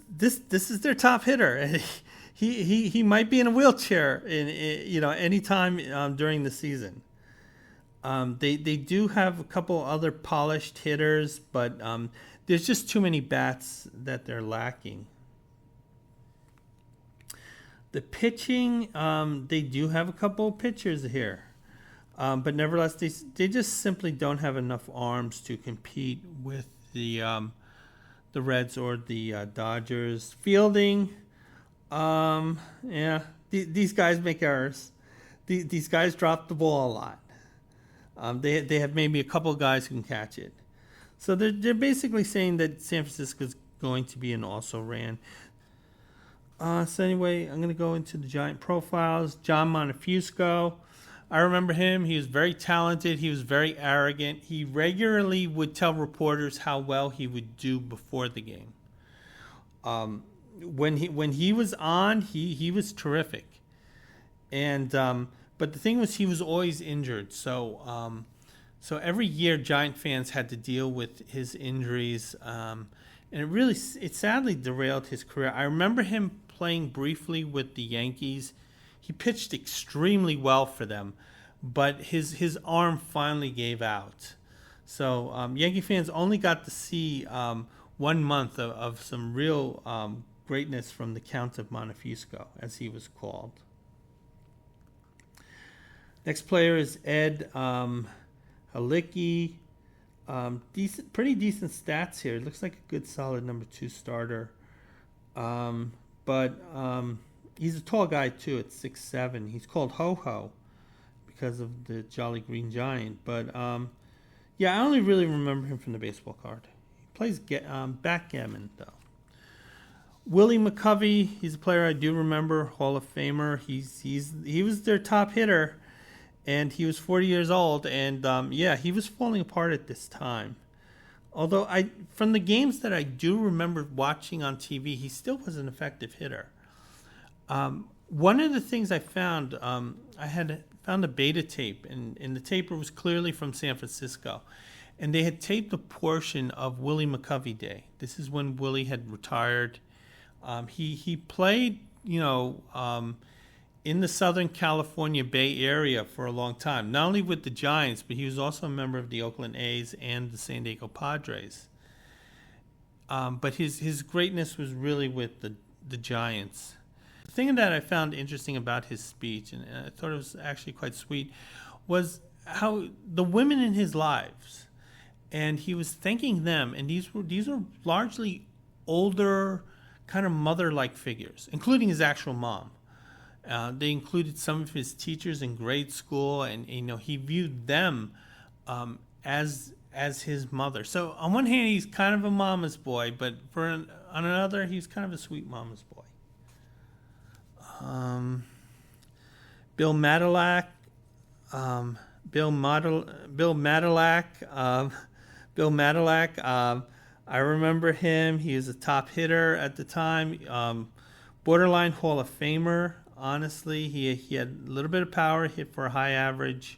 this is their top hitter, and he might be in a wheelchair anytime during the season. They do have a couple other polished hitters, but there's just too many bats that they're lacking. The pitching, they do have a couple of pitchers here. But nevertheless, they just simply don't have enough arms to compete with the Reds or the Dodgers. Fielding, these guys make errors. These guys drop the ball a lot. They have maybe a couple of guys who can catch it. So they're basically saying that San Francisco is going to be an also-ran. So anyway, I'm going to go into the Giant profiles. John Montefiusco. I remember him. He was very talented. He was very arrogant. He regularly would tell reporters how well he would do before the game. When he was on, he was terrific. And but the thing was, he was always injured. So every year, Giant fans had to deal with his injuries, and it sadly derailed his career. I remember him playing briefly with the Yankees. He pitched extremely well for them, but his arm finally gave out. So Yankee fans only got to see 1 month of some real greatness from the Count of Montefiusco, as he was called. Next player is Ed Halicki. Pretty decent stats here. It looks like a good, solid number 2 starter. But he's a tall guy too at 6'7". He's called Ho-Ho because of the Jolly Green Giant. But I only really remember him from the baseball card. He plays backgammon though. Willie McCovey, he's a player I do remember, Hall of Famer. He was their top hitter, and he was 40 years old, and he was falling apart at this time. Although from the games that I do remember watching on TV, he still was an effective hitter. One of the things I found, I had found a beta tape, and the tape was clearly from San Francisco. And they had taped a portion of Willie McCovey Day. This is when Willie had retired. He played, in the Southern California Bay Area for a long time, not only with the Giants, but he was also a member of the Oakland A's and the San Diego Padres. But his greatness was really with the Giants. The thing that I found interesting about his speech, and I thought it was actually quite sweet, was how the women in his lives, and he was thanking them, and these were largely older, kind of mother-like figures, including his actual mom. They included some of his teachers in grade school, and he viewed them as his mother. So on one hand, he's kind of a mama's boy, but on another, he's kind of a sweet mama's boy. Bill Madilak. I remember him. He was a top hitter at the time, borderline Hall of Famer. Honestly, he had a little bit of power, hit for a high average,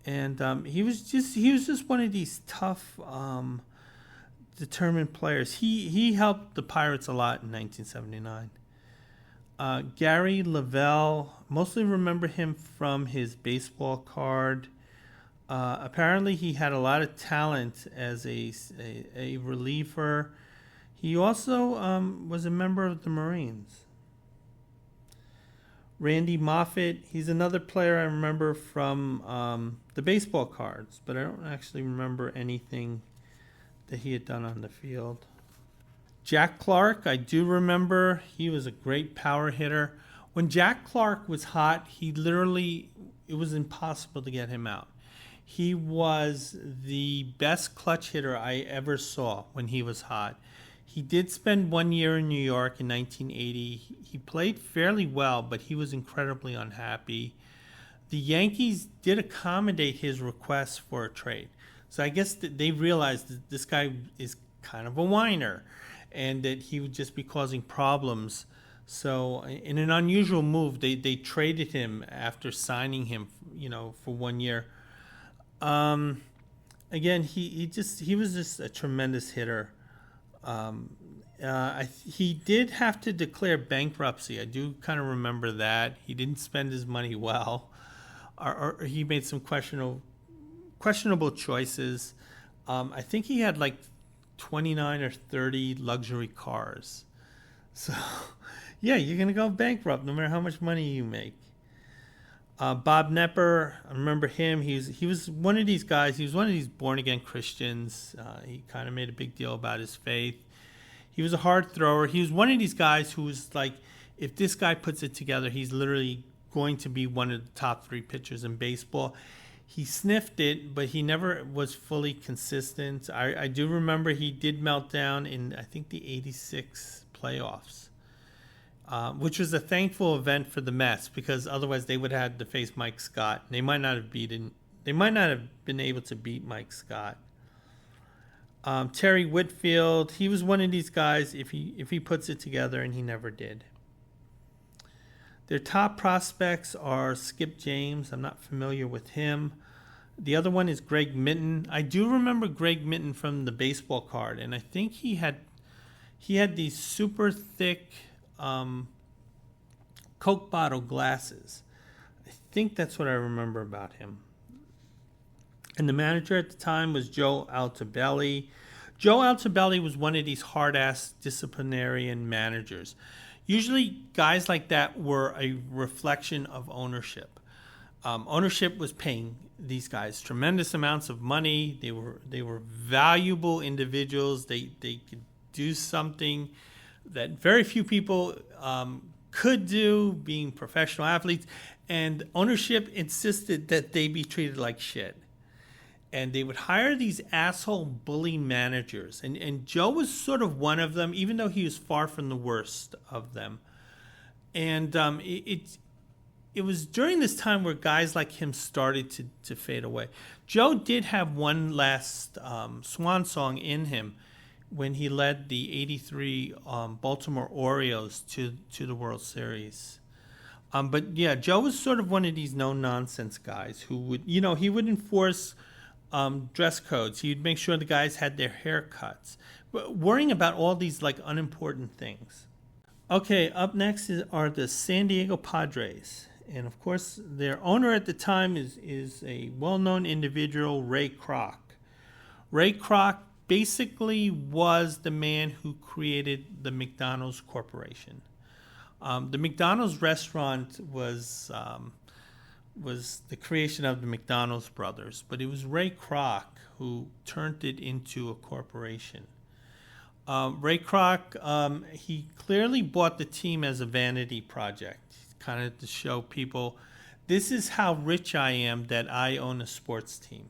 and he was just one of these tough, determined players. He helped the Pirates a lot in 1979. Gary Lavelle, mostly remember him from his baseball card. Apparently, he had a lot of talent as a reliever. He also was a member of the Marines. Randy Moffett, he's another player I remember from the baseball cards, but I don't actually remember anything that he had done on the field. Jack Clark, I do remember. He was a great power hitter. When Jack Clark was hot, it was impossible to get him out. He was the best clutch hitter I ever saw when he was hot. He did spend 1 year in New York in 1980. He played fairly well, but he was incredibly unhappy. The Yankees did accommodate his request for a trade. So I guess that they realized that this guy is kind of a whiner and that he would just be causing problems. So in an unusual move, they traded him after signing him, for 1 year. Again, he was just a tremendous hitter. He did have to declare bankruptcy. I do kind of remember that. He didn't spend his money well, or he made some questionable choices. I think he had like 29 or 30 luxury cars. So, yeah, you're going to go bankrupt no matter how much money you make. Bob Nepper, I remember him. He was one of these guys. He was one of these born-again Christians. He kind of made a big deal about his faith. He was a hard thrower. He was one of these guys who was like, if this guy puts it together, he's literally going to be one of the top 3 pitchers in baseball. He sniffed it, but he never was fully consistent. I do remember he did melt down in, I think, the 86 playoffs. Which was a thankful event for the Mets because otherwise they would have had to face Mike Scott. They might not have been able to beat Mike Scott. Terry Whitfield, he was one of these guys if he puts it together, and he never did. Their top prospects are Skip James. I'm not familiar with him. The other one is Greg Minton. I do remember Greg Minton from the baseball card, and I think he had these super thick Coke bottle glasses. I think that's what I remember about him. And the manager at the time was Joe Altobelli. Joe Altobelli was one of these hard-ass disciplinarian managers. Usually guys like that were a reflection of ownership. Ownership was paying these guys tremendous amounts of money. They were valuable individuals. They could do something that very few people could do, being professional athletes, and ownership insisted that they be treated like shit. And they would hire these asshole bully managers, and Joe was sort of one of them, even though he was far from the worst of them. And it was during this time where guys like him started to fade away. Joe did have one last swan song in him when he led the 83 Baltimore Orioles to the World Series. But yeah, Joe was sort of one of these no-nonsense guys who would, he would enforce dress codes. He'd make sure the guys had their haircuts, worrying about all these like unimportant things. Okay, up next are the San Diego Padres. And of course, their owner at the time is a well-known individual, Ray Kroc. Ray Kroc basically was the man who created the McDonald's Corporation. The McDonald's restaurant was the creation of the McDonald's brothers, but it was Ray Kroc who turned it into a corporation. Ray Kroc, he clearly bought the team as a vanity project, kind of to show people, this is how rich I am that I own a sports team.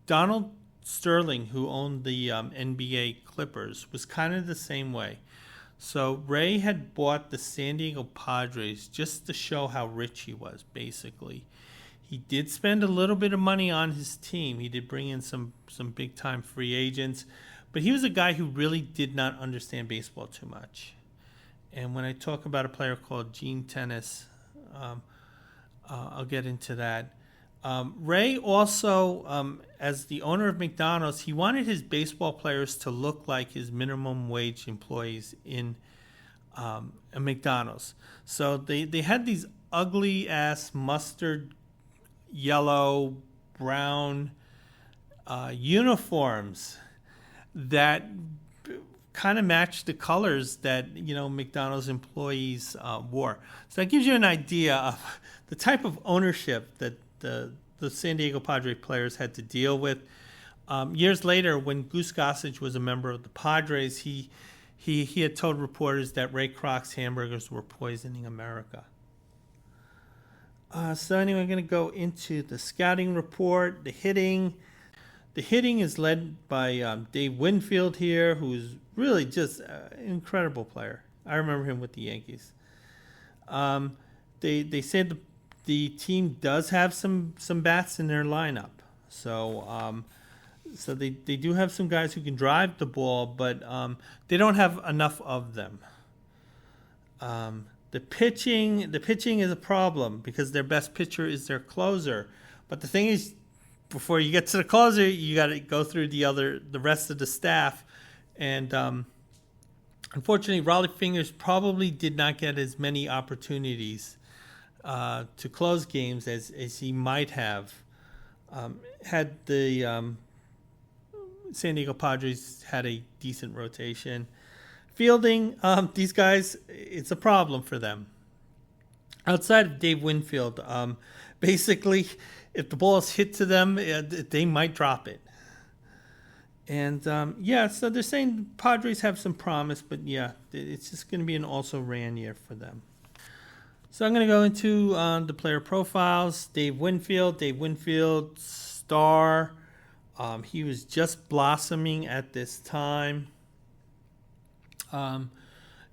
Donald Sterling, who owned the NBA Clippers, was kind of the same way. So Ray had bought the San Diego Padres just to show how rich he was, basically. He did spend a little bit of money on his team. He did bring in some big-time free agents, But he was a guy who really did not understand baseball too much. And when I talk about a player called Gene Tennis, I'll get into that. Ray also, as the owner of McDonald's, he wanted his baseball players to look like his minimum wage employees in a McDonald's. So they had these ugly ass mustard yellow brown uniforms that kind of matched the colors that McDonald's employees wore. So that gives you an idea of the type of ownership that the San Diego Padres players had to deal with. Years later, when Goose Gossage was a member of the Padres, he had told reporters that Ray Kroc's hamburgers were poisoning America. So anyway, I'm going to go into the scouting report, the hitting. The hitting is led by Dave Winfield here, who's really just an incredible player. I remember him with the Yankees. They said the team does have some bats in their lineup. So they do have some guys who can drive the ball, but they don't have enough of them. The pitching is a problem because their best pitcher is their closer. But the thing is, before you get to the closer, you got to go through the rest of the staff. And unfortunately, Raleigh Fingers probably did not get as many opportunities to close games as he might have had the San Diego Padres had a decent rotation. Fielding, these guys, it's a problem for them. Outside of Dave Winfield, basically, if the ball is hit to them, they might drop it. And, so they're saying Padres have some promise, but, it's just going to be an also-ran year for them. So I'm going to go into the player profiles. Dave Winfield, star. He was just blossoming at this time.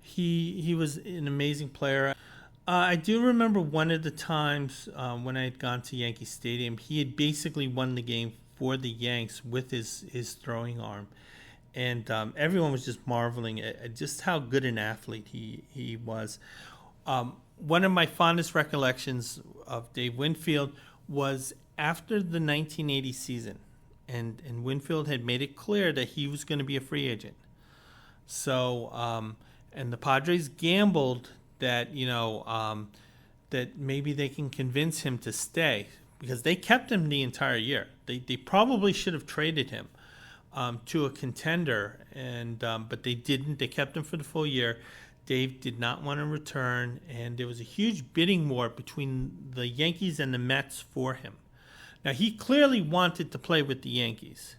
He was an amazing player. I do remember one of the times when I had gone to Yankee Stadium, he had basically won the game for the Yanks with his throwing arm. And everyone was just marveling at just how good an athlete he was. One of my fondest recollections of Dave Winfield was after the 1980 season. And Winfield had made it clear that he was going to be a free agent. So, and the Padres gambled that, that maybe they can convince him to stay because they kept him the entire year. They probably should have traded him to a contender, but they didn't. They kept him for the full year. Dave did not want to return, and there was a huge bidding war between the Yankees and the Mets for him. Now, he clearly wanted to play with the Yankees,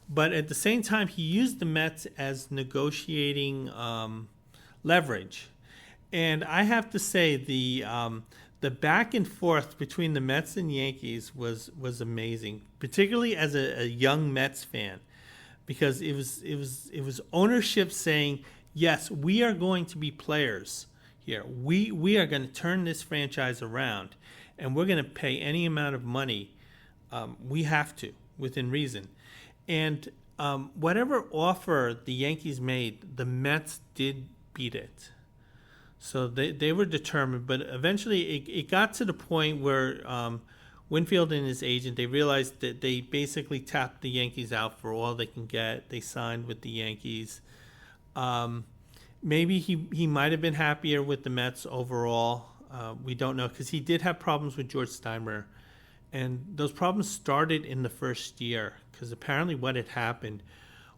but at the same time, he used the Mets as negotiating leverage. And I have to say, the back and forth between the Mets and Yankees was amazing, particularly as a young Mets fan, because it was ownership saying, yes, we are going to be players here. We are going to turn this franchise around, and we're going to pay any amount of money we have to, within reason. And whatever offer the Yankees made, the Mets did beat it. So they were determined, but eventually it got to the point where Winfield and his agent, they realized that they basically tapped the Yankees out for all they can get. They signed with the Yankees. Maybe he might have been happier with the Mets overall. We don't know, because he did have problems with George Steinbrenner. And those problems started in the first year, because apparently what had happened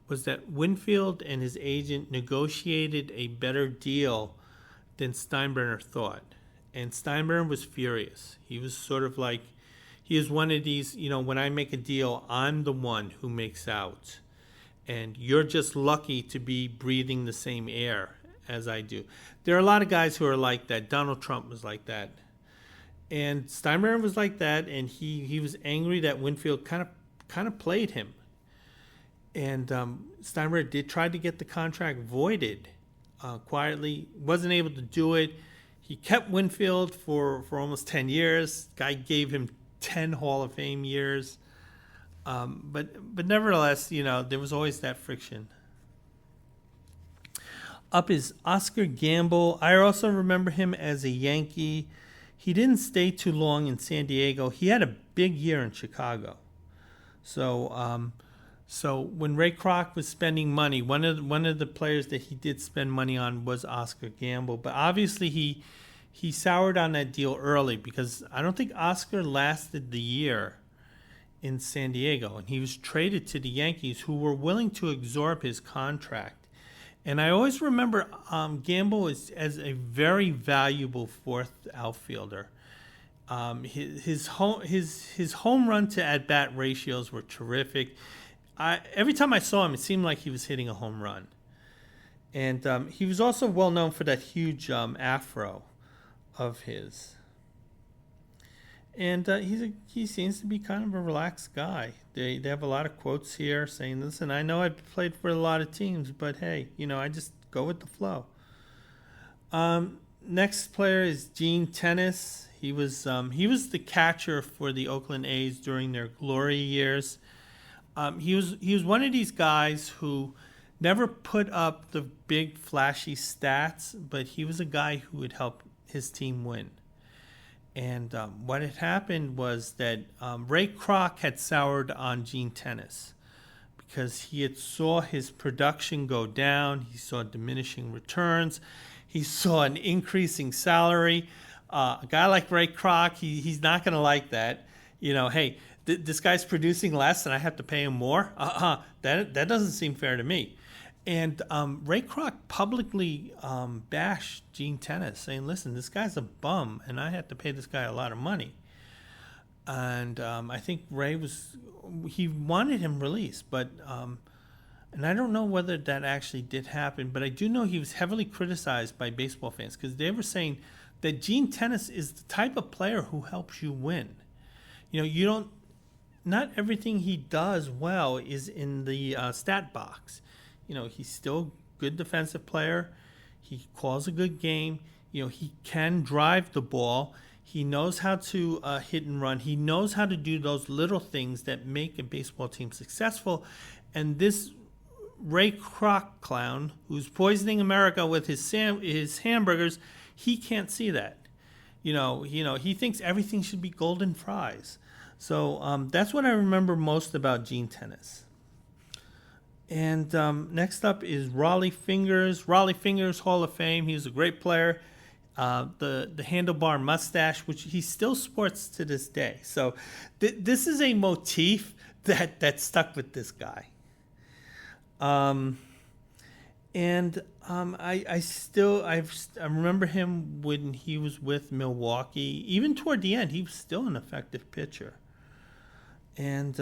was that Winfield and his agent negotiated a better deal than Steinbrenner thought. And Steinbrenner was furious. He was sort of like, he is one of these, when I make a deal, I'm the one who makes out. And you're just lucky to be breathing the same air as I do. There are a lot of guys who are like that. Donald Trump was like that. And Steinbrenner was like that, and he was angry that Winfield kind of played him. And Steinbrenner did try to get the contract voided quietly, wasn't able to do it. He kept Winfield for almost 10 years. Guy gave him 10 Hall of Fame years. But nevertheless, there was always that friction. Up is Oscar Gamble. I also remember him as a Yankee. He didn't stay too long in San Diego. He had a big year in Chicago. So when Ray Kroc was spending money, one of the players that he did spend money on was Oscar Gamble. But obviously he soured on that deal early because I don't think Oscar lasted the year in San Diego, and he was traded to the Yankees, who were willing to absorb his contract. And I always remember Gamble as a very valuable fourth outfielder. His home run to at bat ratios were terrific. Every time I saw him, it seemed like he was hitting a home run. And he was also well known for that huge afro of his. And he seems to be kind of a relaxed guy. They have a lot of quotes here saying, "Listen, I know I've played for a lot of teams, but hey, I just go with the flow." Next player is Gene Tennis. He was the catcher for the Oakland A's during their glory years. He was one of these guys who never put up the big flashy stats, but he was a guy who would help his team win. And what had happened was that Ray Kroc had soured on Gene Tennis because he had saw his production go down. He saw diminishing returns. He saw an increasing salary. A guy like Ray Kroc, he's not going to like that. Hey, this guy's producing less and I have to pay him more? That doesn't seem fair to me. And Ray Kroc publicly bashed Gene Tennis, saying, "Listen, this guy's a bum, and I have to pay this guy a lot of money." And I think he wanted him released, but and I don't know whether that actually did happen, but I do know he was heavily criticized by baseball fans because they were saying that Gene Tennis is the type of player who helps you win. Not everything he does well is in the stat box. He's still a good defensive player. He calls a good game. He can drive the ball. He knows how to hit and run. He knows how to do those little things that make a baseball team successful. And this Ray Kroc clown, who's poisoning America with his hamburgers, he can't see that. He thinks everything should be golden fries. So that's what I remember most about Gene Tennis. And next up is Raleigh Fingers. Raleigh Fingers, Hall of Fame. He was a great player. The handlebar mustache, which he still sports to this day. So this is a motif that stuck with this guy. I remember him when he was with Milwaukee. Even toward the end, he was still an effective pitcher. And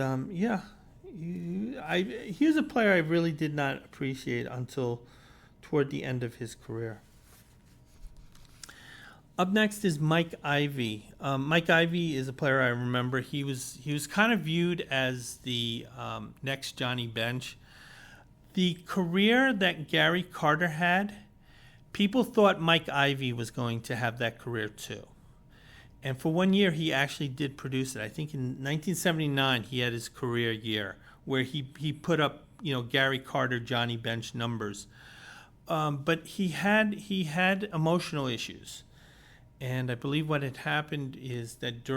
he was a player I really did not appreciate until toward the end of his career. Up next is Mike Ivey. Mike Ivey is a player I remember. He was kind of viewed as the next Johnny Bench. The career that Gary Carter had, people thought Mike Ivey was going to have that career too. And for 1 year, he actually did produce it. I think in 1979, he had his career year where he put up, Gary Carter, Johnny Bench numbers. But he had emotional issues. And I believe what had happened is that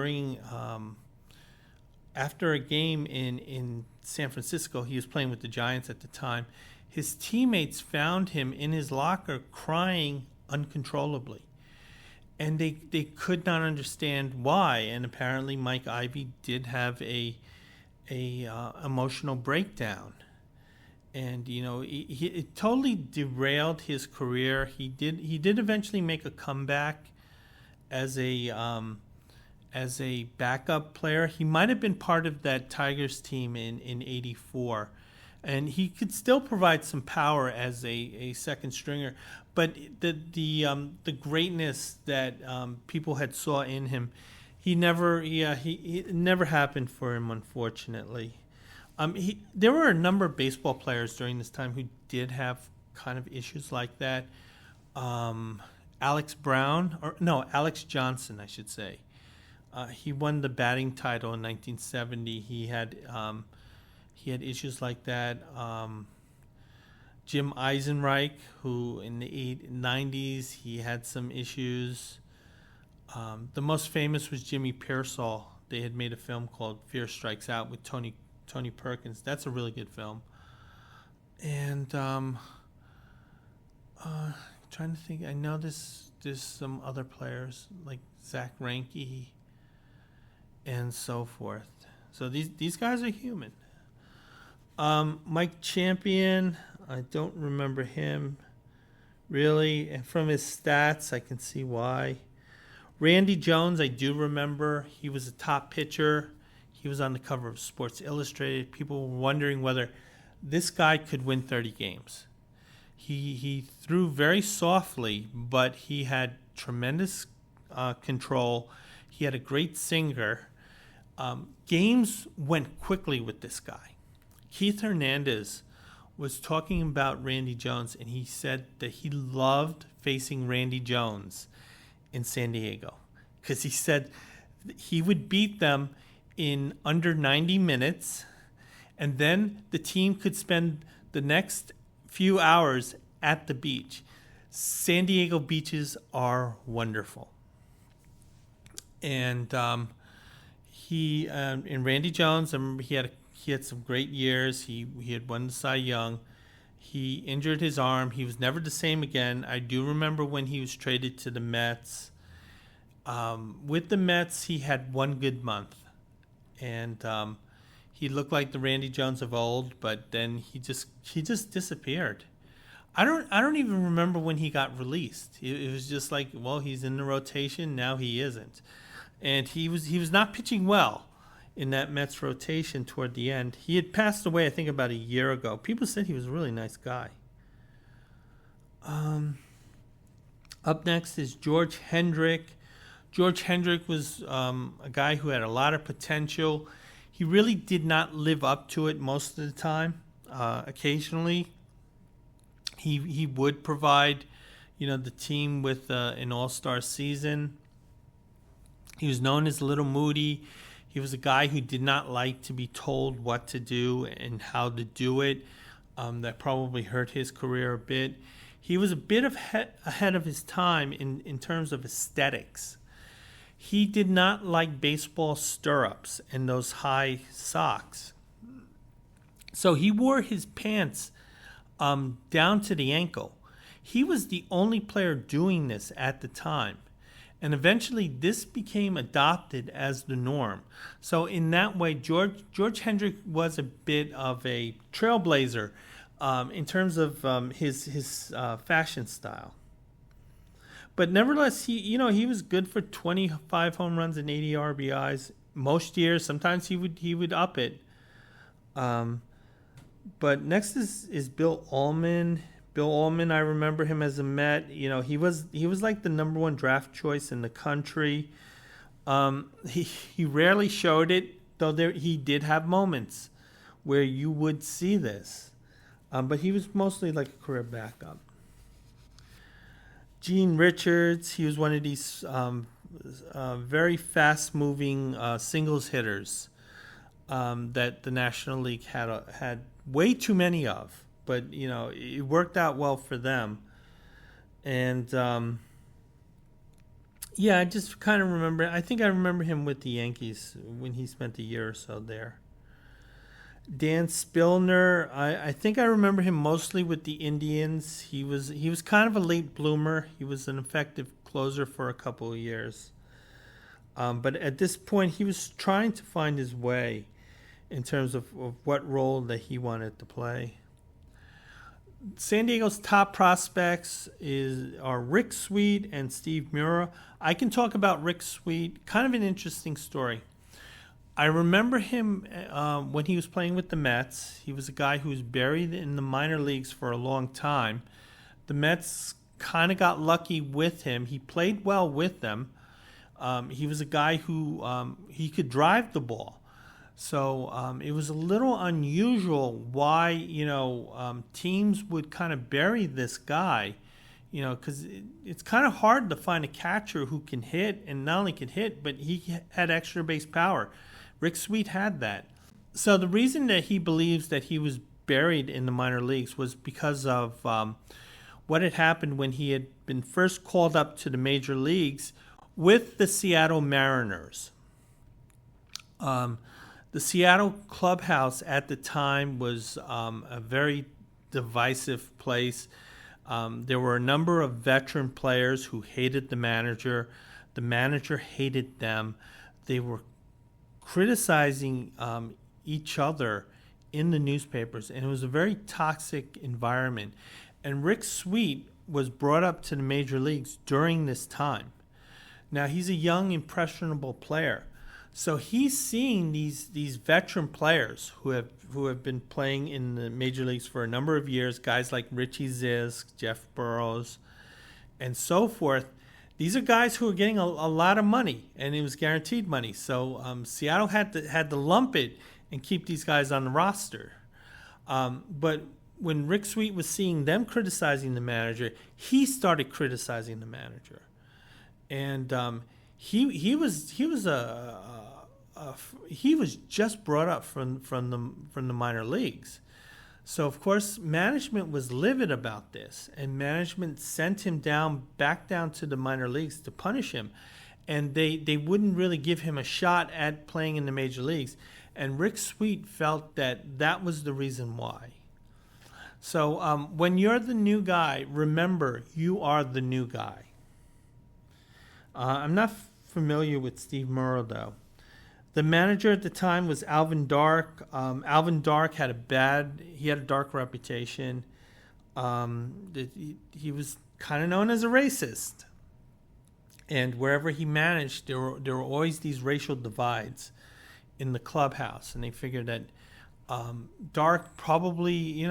after a game in San Francisco, he was playing with the Giants at the time, his teammates found him in his locker crying uncontrollably. And they could not understand why. And apparently Mike Ivey did have a emotional breakdown. And, it totally derailed his career. He did eventually make a comeback as a backup player. He might have been part of that Tigers team in '84. And he could still provide some power as a second stringer. But the greatness that people had saw in him, it never happened for him, unfortunately. There were a number of baseball players during this time who did have kind of issues like that. Alex Johnson, I should say. He won the batting title in 1970. He had issues like that. Jim Eisenreich, who in the 90s, he had some issues. The most famous was Jimmy Pearsall. They had made a film called Fear Strikes Out with Tony Perkins. That's a really good film. And trying to think, I know there's some other players like Zach Greinke and so forth. So these guys are human. Mike Champion, I don't remember him really, and from his stats I can see why. Randy Jones, I do remember. He was a top pitcher. He was on the cover of Sports Illustrated. People were wondering whether this guy could win 30 games. He threw very softly, but he had tremendous control. He had a great sinker. Games went quickly with this guy. Keith Hernandez was talking about Randy Jones, and he said that he loved facing Randy Jones in San Diego because he said he would beat them in under 90 minutes, and then the team could spend the next few hours at the beach. San Diego beaches are wonderful. And in Randy Jones, I remember he had some great years. He had won the Cy Young. He injured his arm. He was never the same again. I do remember when he was traded to the Mets. With the Mets, he had one good month, and he looked like the Randy Jones of old. But then he just disappeared. I don't even remember when he got released. It was just like, well, he's in the rotation now. He isn't, and he was not pitching well in that Mets rotation toward the end. He had passed away, I think, about a year ago. People said he was a really nice guy. Up next is George Hendrick. George Hendrick was a guy who had a lot of potential. He really did not live up to it most of the time. Occasionally, he would provide, the team with an all-star season. He was known as Little Moody. He was a guy who did not like to be told what to do and how to do it. That probably hurt his career a bit. He was a bit ahead of his time in terms of aesthetics. He did not like baseball stirrups and those high socks. So he wore his pants down to the ankle. He was the only player doing this at the time. And eventually this became adopted as the norm. So in that way, George Hendrick was a bit of a trailblazer in terms of his fashion style. But nevertheless, he was good for 25 home runs and 80 RBIs most years. Sometimes he would up it. But next is Bill Ullman. Bill Ullman, I remember him as a Met. He was like the number one draft choice in the country. He rarely showed it, though he did have moments where you would see this. But he was mostly like a career backup. Gene Richards, he was one of these very fast-moving singles hitters that the National League had way too many of. But, it worked out well for them. And, I just kind of remember, I think I remember him with the Yankees when he spent a year or so there. Dan Spillner, I think I remember him mostly with the Indians. He was kind of a late bloomer. He was an effective closer for a couple of years. But at this point, he was trying to find his way in terms of what role that he wanted to play. San Diego's top prospects are Rick Sweet and Steve Mura. I can talk about Rick Sweet, kind of an interesting story. I remember him when he was playing with the Mets. He was a guy who was buried in the minor leagues for a long time. The Mets kind of got lucky with him. He played well with them. He was a guy who he could drive the ball. So it was a little unusual why, teams would kind of bury this guy, because it's kind of hard to find a catcher who can hit, and not only can hit, but he had extra base power. Rick Sweet had that. So the reason that he believes that he was buried in the minor leagues was because of what had happened when he had been first called up to the major leagues with the Seattle Mariners. The Seattle clubhouse at the time was a very divisive place. There were a number of veteran players who hated the manager. The manager hated them. They were criticizing each other in the newspapers, and it was a very toxic environment. And Rick Sweet was brought up to the major leagues during this time. Now, he's a young, impressionable player. So he's seeing these veteran players who have been playing in the major leagues for a number of years, guys like Richie Zisk, Jeff Burrows, and so forth. These are guys who are getting a lot of money, and it was guaranteed money. So Seattle had to lump it and keep these guys on the roster. But when Rick Sweet was seeing them criticizing the manager, he started criticizing the manager, and he was just brought up from the minor leagues. So of course management was livid about this, and management sent him back down to the minor leagues to punish him, and they wouldn't really give him a shot at playing in the major leagues. And Rick Sweet felt that was the reason why. So when you're the new guy, remember you are the new guy. I'm not familiar with Steve Murrow though. The manager at the time was Alvin Dark. Alvin Dark had a dark reputation. He was kind of known as a racist. And wherever he managed, there were always these racial divides in the clubhouse. And they figured that Dark probably,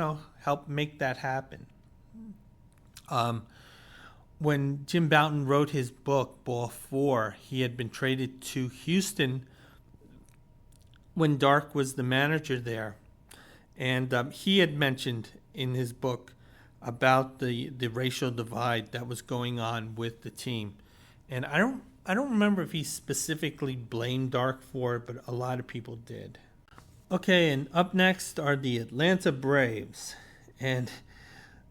helped make that happen. When Jim Bouton wrote his book, Ball 4, he had been traded to Houston when Dark was the manager there. And he had mentioned in his book about the racial divide that was going on with the team. And I don't remember if he specifically blamed Dark for it, but a lot of people did. Okay, and up next are the Atlanta Braves. And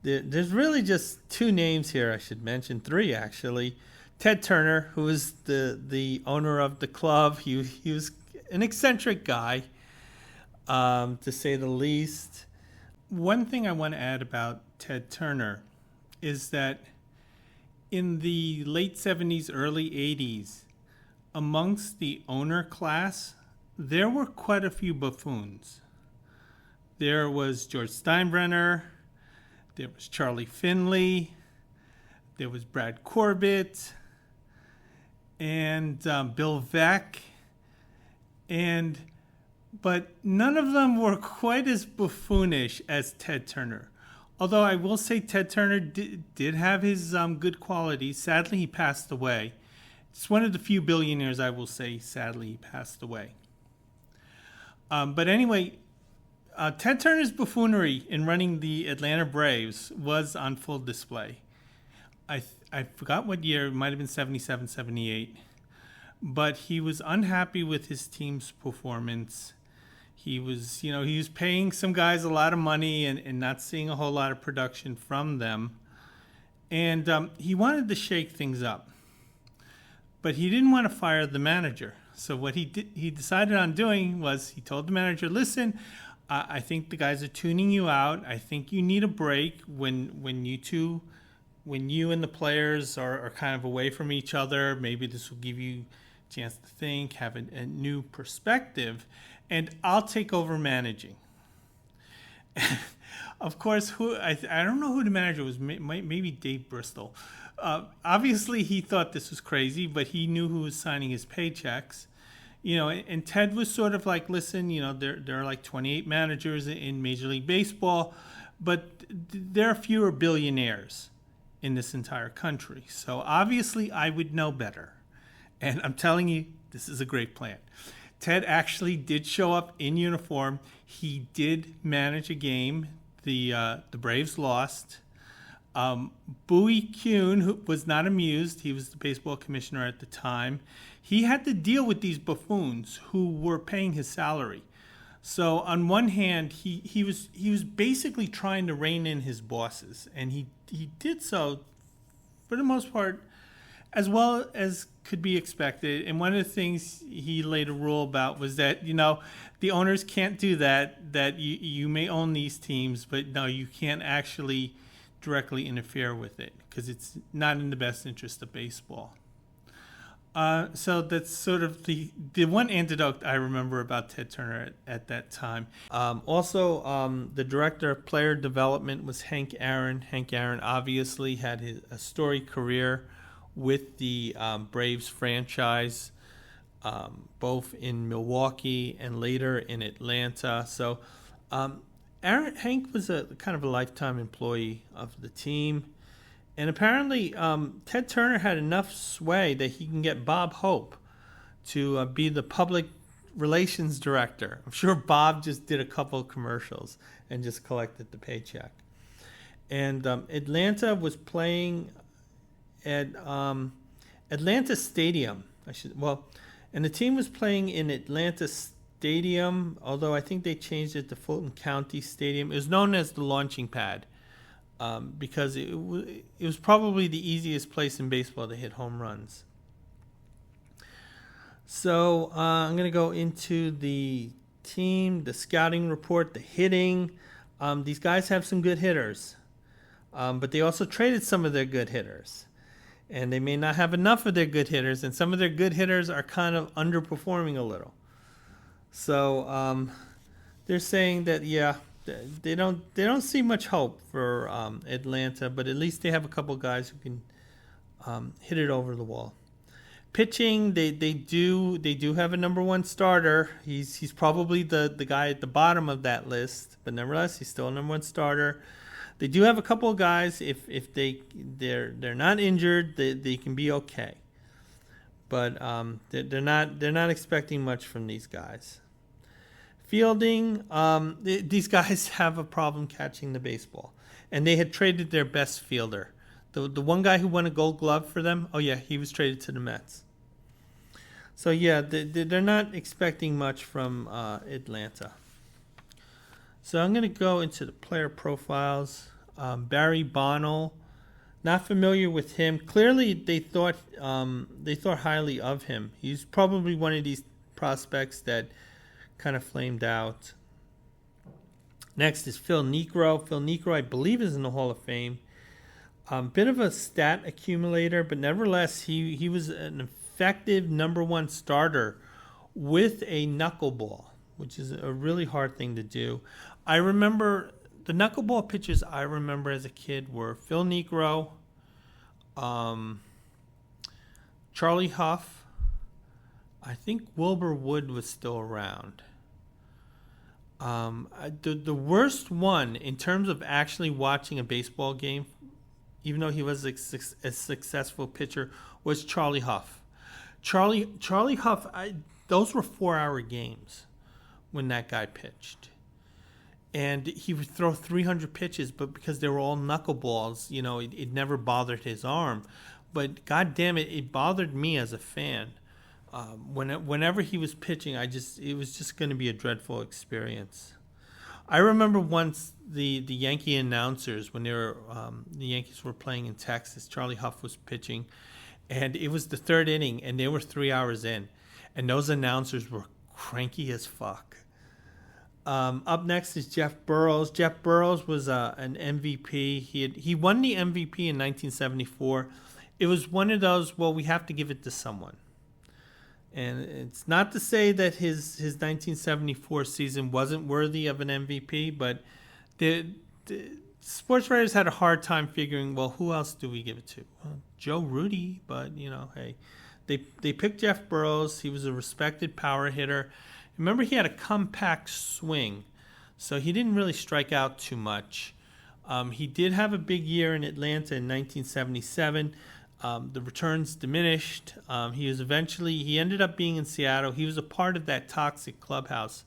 there's really just two names here I should mention, three actually. Ted Turner, who was the owner of the club. He was an eccentric guy, to say the least. One thing I want to add about Ted Turner is that in the late 70s, early 80s, amongst the owner class, there were quite a few buffoons. There was George Steinbrenner, there was Charlie Finley, there was Brad Corbett, and Bill Veeck, but none of them were quite as buffoonish as Ted Turner. Although I will say Ted Turner did have his good qualities. Sadly, he passed away. It's one of the few billionaires I will say, sadly, he passed away. But anyway, Ted Turner's buffoonery in running the Atlanta Braves was on full display. I forgot what year, it might have been 77, 78. But he was unhappy with his team's performance. He was paying some guys a lot of money and not seeing a whole lot of production from them. And he wanted to shake things up. But he didn't want to fire the manager. So what he decided on doing was he told the manager, listen, I think the guys are tuning you out. I think you need a break when you and the players are kind of away from each other. Maybe this will give you a chance to think, have a new perspective, and I'll take over managing. Of course, I don't know who the manager was, maybe Dave Bristol. Obviously, he thought this was crazy, but he knew who was signing his paychecks. And Ted was sort of like, listen, there are like 28 managers in Major League Baseball, but there are fewer billionaires in this entire country. So obviously, I would know better. And I'm telling you, this is a great plan. Ted actually did show up in uniform. He did manage a game. The Braves lost. Bowie Kuhn, who was not amused, he was the baseball commissioner at the time. He had to deal with these buffoons who were paying his salary. So on one hand, he was basically trying to rein in his bosses, and he did so for the most part as well as could be expected. And one of the things he laid a rule about was that, the owners can't do that, that you may own these teams, but no, you can't actually directly interfere with it because it's not in the best interest of baseball. So that's sort of the one antidote I remember about Ted Turner at that time. Also, the director of player development was Hank Aaron. Hank Aaron obviously had a storied career with the Braves franchise, both in Milwaukee and later in Atlanta. So Hank was a kind of a lifetime employee of the team. And apparently, Ted Turner had enough sway that he can get Bob Hope to be the public relations director. I'm sure Bob just did a couple of commercials and just collected the paycheck. And Atlanta was playing at Atlanta Stadium. And the team was playing in Atlanta Stadium, although I think they changed it to Fulton County Stadium. It was known as the launching pad. Because it was probably the easiest place in baseball to hit home runs. So I'm going to go into the team, the scouting report, the hitting. These guys have some good hitters, but they also traded some of their good hitters. And they may not have enough of their good hitters, and some of their good hitters are kind of underperforming a little. So they're saying that, they don't see much hope for Atlanta, but at least they have a couple guys who can hit it over the wall. Pitching, they do have a number one starter. He's probably the guy at the bottom of that list, but nevertheless, he's still a number one starter. They do have a couple of guys. If they're not injured, they can be okay. But they're not expecting much from these guys. Fielding, these guys have a problem catching the baseball, and they had traded their best fielder. The one guy who won a Gold Glove for them, he was traded to the Mets. So they're not expecting much from Atlanta. So I'm going to go into the player profiles. Barry Bonnell, not familiar with him. Clearly, they thought highly of him. He's probably one of these prospects that kind of flamed out. Next is Phil Niekro. Phil Niekro, I believe, is in the Hall of Fame. Bit of a stat accumulator, but nevertheless, he was an effective number one starter with a knuckleball, which is a really hard thing to do. I remember the knuckleball pitchers I remember as a kid were Phil Niekro, Charlie Huff. I think Wilbur Wood was still around. The worst one in terms of actually watching a baseball game, even though he was a successful pitcher, was Charlie Huff. Charlie Huff, those were 4-hour games when that guy pitched. And he would throw 300 pitches, but because they were all knuckleballs, it never bothered his arm. But God damn it, it bothered me as a fan. Whenever he was pitching, it was just going to be a dreadful experience. I remember once the Yankee announcers, when the Yankees were playing in Texas, Charlie Huff was pitching, and it was the third inning, and they were 3 hours in, and those announcers were cranky as fuck. Up next is Jeff Burroughs. Jeff Burroughs was an MVP. He won the MVP in 1974. It was one of those, we have to give it to someone. And it's not to say that his 1974 season wasn't worthy of an MVP, but the sports writers had a hard time figuring, who else do we give it to? Well, Joe Rudy, but, hey. They picked Jeff Burroughs. He was a respected power hitter. Remember, he had a compact swing, so he didn't really strike out too much. He did have a big year in Atlanta in 1977. The returns diminished. He ended up being in Seattle. He was a part of that toxic clubhouse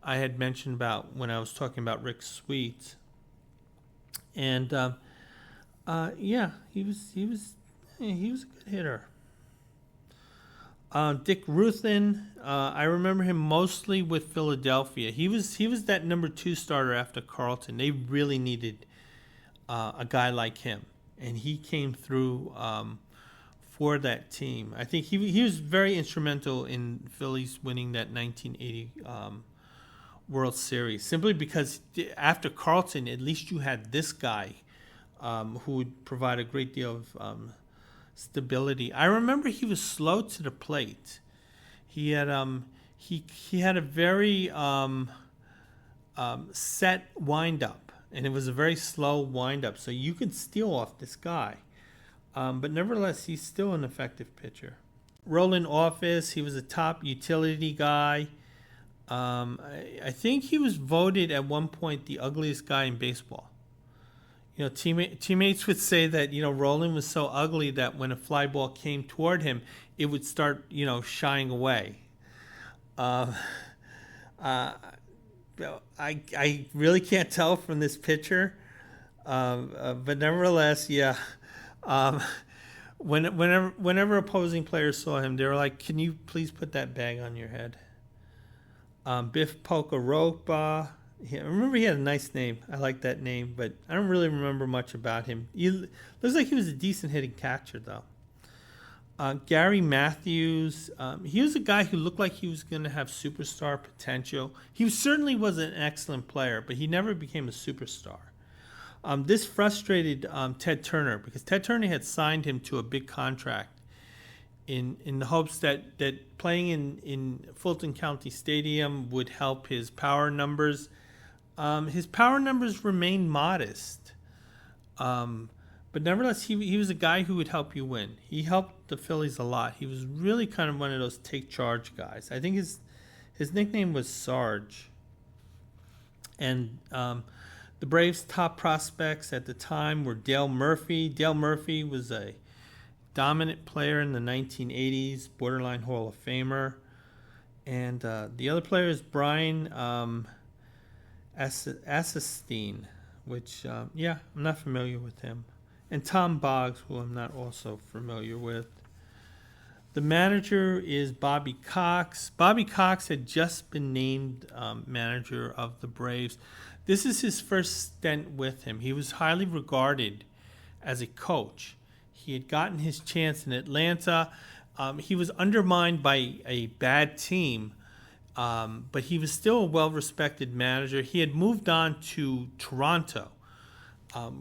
I had mentioned about when I was talking about Rick Sweet. And he was a good hitter. Dick Ruthin, I remember him mostly with Philadelphia. He was that number 2 starter after Carlton. They really needed a guy like him, and he came through for that team. I think he was very instrumental in Phillies winning that 1980 World Series, simply because after Carlton, at least you had this guy who would provide a great deal of stability. I remember he was slow to the plate. He had he had a very set windup, and it was a very slow windup. So you could steal off this guy, but nevertheless, he's still an effective pitcher. Roland Office, he was a top utility guy. I think he was voted at one point the ugliest guy in baseball. Teammates would say that, Roland was so ugly that when a fly ball came toward him, it would start, shying away. I really can't tell from this picture, but nevertheless, yeah. Whenever opposing players saw him, they were like, "Can you please put that bag on your head?" Biff Pocoropa. I remember he had a nice name. I like that name, but I don't really remember much about him. He looks like he was a decent hitting catcher, though. Gary Matthews. He was a guy who looked like he was going to have superstar potential. He certainly was an excellent player, but he never became a superstar. This frustrated Ted Turner, because Ted Turner had signed him to a big contract in the hopes that playing in Fulton County Stadium would help his power numbers. His power numbers remained modest, but nevertheless, he was a guy who would help you win. He helped the Phillies a lot. He was really kind of one of those take charge guys. I think his nickname was Sarge. And the Braves' top prospects at the time were Dale Murphy. Dale Murphy was a dominant player in the 1980s, borderline Hall of Famer. And the other player is Brian Assestein, which, I'm not familiar with him. And Tom Boggs, who I'm not also familiar with. The manager is Bobby Cox. Bobby Cox had just been named manager of the Braves. This is his first stint with him. He was highly regarded as a coach. He had gotten his chance in Atlanta. He was undermined by a bad team, but he was still a well-respected manager. He had moved on to Toronto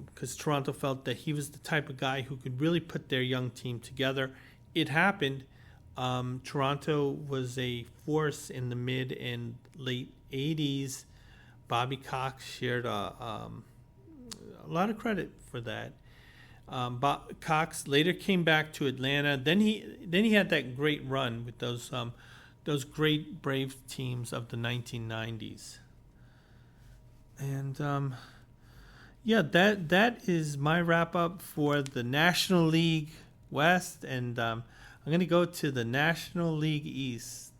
because Toronto felt that he was the type of guy who could really put their young team together. It happened. Toronto was a force in the mid and late 80s. Bobby Cox shared a lot of credit for that. Cox later came back to Atlanta. Then he had that great run with those great Braves teams of the 1990s. And that is my wrap up for the National League West, and I'm going to go to the National League East.